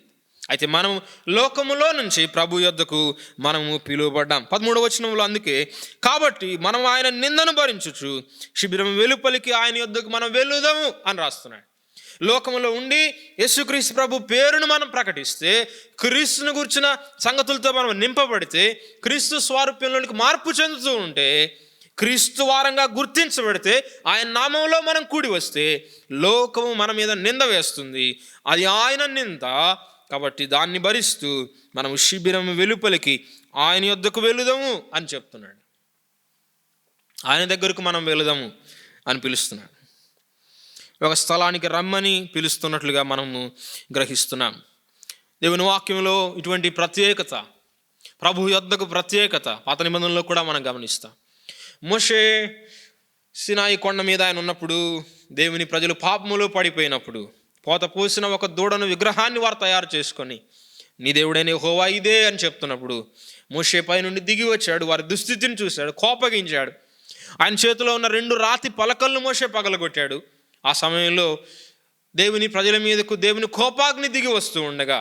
అయితే మనం లోకములో నుంచి ప్రభు యొద్దకు మనము పిలువబడ్డాం. 13వ వచనంలో అందుకే కాబట్టి మనం ఆయన నిందను భరించుచు శిబిరం వెలుపలికి ఆయన యొద్దకు మనం వెళుదాము అని రాస్తున్నాడు. లోకములో ఉండి యేసుక్రీస్తు ప్రభు పేరును మనం ప్రకటిస్తే, క్రీస్తును గురించిన సంగతులతో మనం నింపబడితే, క్రీస్తు స్వారూప్యంలోనికి మార్పు చెందుతూ ఉంటే, క్రీస్తు వారంగా గుర్తించబడితే, ఆయన నామంలో మనం కూడి వస్తే లోకము మన మీద నింద వేస్తుంది. అది ఆయన నింద. కాబట్టి దాన్ని భరిస్తూ మనము శిబిరం వెలుపలికి ఆయన యొద్దకు వెళుదాము అని చెప్తున్నాడు. ఆయన దగ్గరకు మనం వెళుదాము అని పిలుస్తున్నాడు. ఒక స్థలానికి రమ్మని పిలుస్తున్నట్లుగా మనము గ్రహిస్తున్నాం. దేవుని వాక్యంలో ఇటువంటి ప్రత్యేకత, ప్రభు యొద్దకు ప్రత్యేకత పాత నిబంధనలో కూడా మనం గమనిస్తాం. మోషే సినాయి కొండ మీద ఆయన ఉన్నప్పుడు, దేవుని ప్రజలు పాపములో పడిపోయినప్పుడు పోత పోసిన ఒక దూడను, విగ్రహాన్ని వారు తయారు చేసుకొని నీ దేవుడైన యెహోవా ఇదే అని చెప్తున్నప్పుడు మోషే పై నుండి దిగి వచ్చాడు. వారి దుస్థితిని చూశాడు, కోపగించాడు. ఆయన చేతిలో ఉన్న 2 రాతి పలకలను మోషే పగలగొట్టాడు. ఆ సమయంలో దేవుని ప్రజల మీదకు దేవుని కోపాగ్ని దిగి వస్తూ ఉండగా,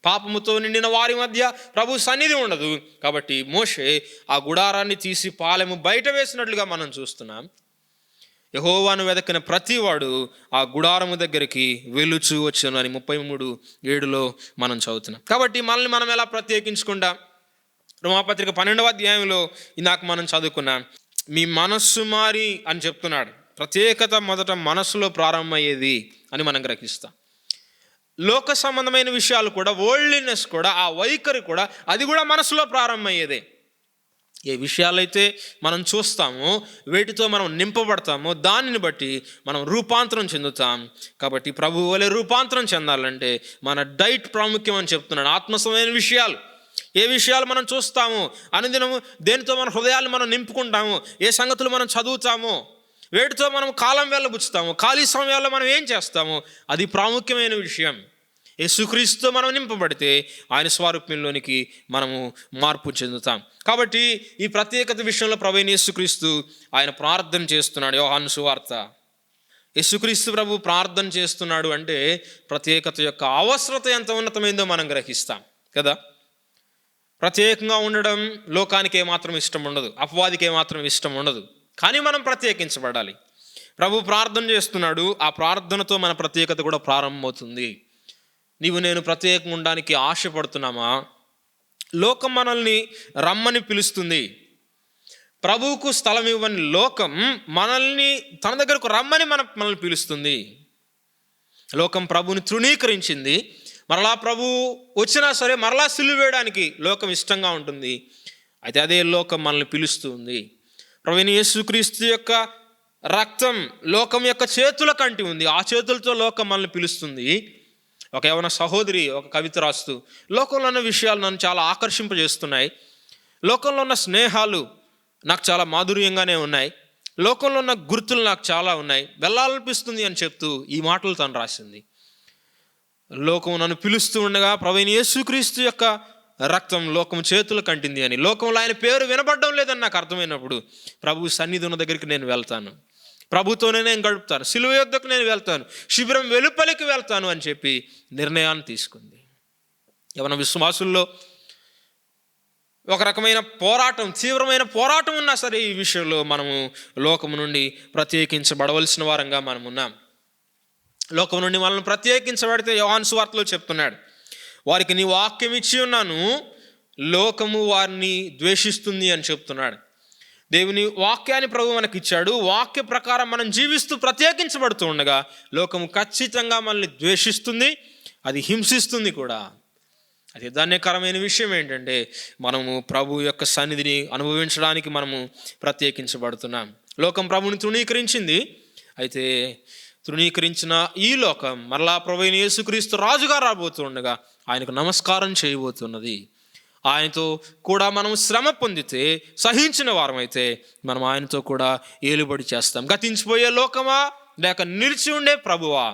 పాపముతో నిండిన వారి మధ్య ప్రభు సన్నిధి ఉండదు. కాబట్టి మోషే ఆ గుడారాన్ని తీసి పాలెము బయట వేసినట్లుగా మనం చూస్తున్నాం. యెహోవాను వెదకిన ప్రతివాడు ఆ గుడారము దగ్గరికి వెలుచు వచ్చాను అని 33:7 మనం చదువుతున్నాం. కాబట్టి మనల్ని మనం ఎలా ప్రత్యేకించుకుంటాం? రోమాపత్రిక 12వ అధ్యాయంలో ఇందాక మనం చదువుకున్నాం. మీ మనస్సు మారి అని చెప్తున్నాడు. ప్రత్యేకత మొదట మనస్సులో ప్రారంభమయ్యేది అని మనం గ్రహిస్తాం. లోక సంబంధమైన విషయాలు కూడా, వరల్డ్లీనెస్ కూడా, ఆ వైఖరి కూడా, అది కూడా మనసులో ప్రారంభమయ్యేదే. ఏ విషయాలైతే మనం చూస్తామో, వేటితో మనం నింపబడతామో, దానిని బట్టి మనం రూపాంతరం చెందుతాం. కాబట్టి ప్రభువు వలె రూపాంతరం చెందాలంటే మన డైట్ ప్రాముఖ్యం అని చెప్తున్నాడు. ఆత్మసమైన విషయాలు, ఏ విషయాలు మనం చూస్తామో, అనుదినము దేనితో మన హృదయాలు మనం నింపుకుంటామో, ఏ సంగతులు మనం చదువుతామో, వేటితో మనం కాలం వెళ్ళబుచ్చుతామో, ఖాళీ సమయాల్లో మనం ఏం చేస్తామో, అది ప్రాముఖ్యమైన విషయం. యేసుక్రీస్తుతో మనం నింపబడితే ఆయన స్వరూప్యంలోనికి మనము మార్పు చెందుతాం. కాబట్టి ఈ ప్రత్యేకత విషయంలో ప్రభువైన యేసుక్రీస్తు ఆయన ప్రార్థన చేస్తున్నాడు. యోహాను సువార్త, యేసుక్రీస్తు ప్రభు ప్రార్థన చేస్తున్నాడు అంటే ప్రత్యేకత యొక్క అవసరత ఎంత ఉన్నతమైందో మనం గ్రహిస్తాం కదా. ప్రత్యేకంగా ఉండడం లోకానికి ఏమాత్రం ఇష్టం ఉండదు, అపవాదికి ఏమాత్రం ఇష్టం ఉండదు. కానీ మనం ప్రత్యేకించబడాలి. ప్రభు ప్రార్థన చేస్తున్నాడు. ఆ ప్రార్థనతో మన ప్రత్యేకత కూడా ప్రారంభమవుతుంది. నీవు నేను ప్రత్యేకంగా ఉండడానికి ఆశపడుతున్నామా? లోకం మనల్ని రమ్మని పిలుస్తుంది. ప్రభువుకు స్థలం ఇవ్వని లోకం మనల్ని తన దగ్గరకు రమ్మని మనల్ని పిలుస్తుంది. లోకం ప్రభువుని తృణీకరించింది. మరలా ప్రభు వచ్చినా సరే మరలా సిలువ వేయడానికి లోకం ఇష్టంగా ఉంటుంది. అయితే అదే లోకం మనల్ని పిలుస్తుంది. ప్రభువైన యేసుక్రీస్తు యొక్క రక్తం లోకం యొక్క చేతుల కంటి ఉంది. ఆ చేతులతో లోకం మనల్ని పిలుస్తుంది. ఒక యవన సహోదరి ఒక కవిత రాస్తూ, లోకంలో ఉన్న విషయాలు నన్ను చాలా ఆకర్షింపజేస్తున్నాయి, లోకంలో ఉన్న స్నేహాలు నాకు చాలా మాధుర్యంగానే ఉన్నాయి, లోకంలో ఉన్న గుర్తులు నాకు చాలా ఉన్నాయి, వెళ్ళాలనిపిస్తుంది అని చెప్తూ ఈ మాటలు తను రాసింది. లోకం నన్ను పిలుస్తూ ఉండగా ప్రభువైన యేసుక్రీస్తు యొక్క రక్తం లోకం చేతులు కంటింది అని, లోకంలో ఆయన పేరు వినబడడం లేదని నాకు అర్థమైనప్పుడు ప్రభు సన్నిధి ఉన్న దగ్గరికి నేను వెళ్తాను, ప్రభుతోనే నేను గడుపుతాను, సిలువ యొద్దకు నేను వెళ్తాను, శిబిరం వెలుపలికి వెళ్తాను అని చెప్పి నిర్ణయాన్ని తీసుకుంది. యవన విశ్వాసుల్లో ఒక రకమైన పోరాటం, తీవ్రమైన పోరాటం ఉన్నా సరే ఈ విషయంలో మనము లోకము నుండి ప్రత్యేకించబడవలసిన వారంగా మనం ఉన్నాం. లోకం నుండి మనల్ని ప్రత్యేకించబడితే యోహాను సువార్తలో చెప్తున్నాడు, వారికి నీ వాక్యం ఇచ్చి ఉన్నాను, లోకము వారిని ద్వేషిస్తుంది అని చెప్తున్నాడు. దేవుని వాక్యాన్ని ప్రభు మనకి ఇచ్చాడు. వాక్య ప్రకారం మనం జీవిస్తూ ప్రత్యేకించబడుతూ ఉండగా లోకము ఖచ్చితంగా మనల్ని ద్వేషిస్తుంది, అది హింసిస్తుంది కూడా. అది ధాన్యకరమైన విషయం ఏంటంటే మనము ప్రభు యొక్క సన్నిధిని అనుభవించడానికి మనము ప్రత్యేకించబడుతున్నాం. లోకం ప్రభుని తృణీకరించింది. అయితే తృణీకరించిన ఈ లోకం మరలా ప్రభువైన యేసుక్రీస్తు రాజుగా రాబోతుండగా ఆయనకు నమస్కారం చేయబోతున్నది. ఆయనతో కూడా మనం శ్రమ పొందితే, సహించిన వారమైతే మనం ఆయనతో కూడా ఏలుబడి చేస్తాం. గతించిపోయే లోకమా లేక నిలిచి ఉండే ప్రభువా?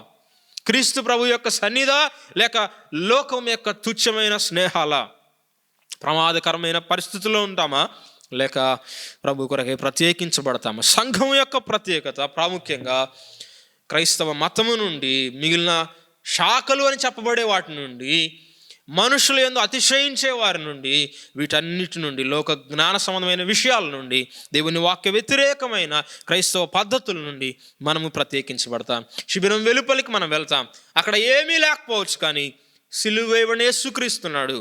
క్రీస్తు ప్రభు యొక్క సన్నిధా లేక లోకం యొక్క తుచ్చమైన స్నేహాల? ప్రమాదకరమైన పరిస్థితుల్లో ఉంటామా లేక ప్రభు కొరకే ప్రత్యేకించబడతామా? సంఘం యొక్క ప్రత్యేకత ప్రాముఖ్యంగా క్రైస్తవ మతము నుండి, మిగిలిన శాఖలు అని చెప్పబడే వాటి నుండి, మనుషులు యందు అతిశయించే వారి నుండి, వీటన్నిటి నుండి, లోక జ్ఞాన సంబంధమైన విషయాల నుండి, దేవుని వాక్య వ్యతిరేకమైన క్రైస్తవ పద్ధతుల నుండి మనము ప్రత్యేకించబడతాం. శిబిరం వెలుపలికి మనం వెళ్తాం. అక్కడ ఏమీ లేకపోవచ్చు, కానీ సిలువ వేయబడిన యేసుక్రీస్తున్నాడు.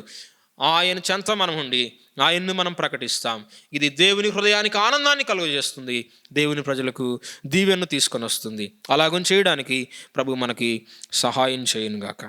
ఆయన చెంత మనం ఉండి ఆయన్ను మనం ప్రకటిస్తాం. ఇది దేవుని హృదయానికి ఆనందాన్ని కలుగజేస్తుంది, దేవుని ప్రజలకు దీవెనను తీసుకొని వస్తుంది. అలాగని చేయడానికి ప్రభు మనకి సహాయం చేయనుగాక.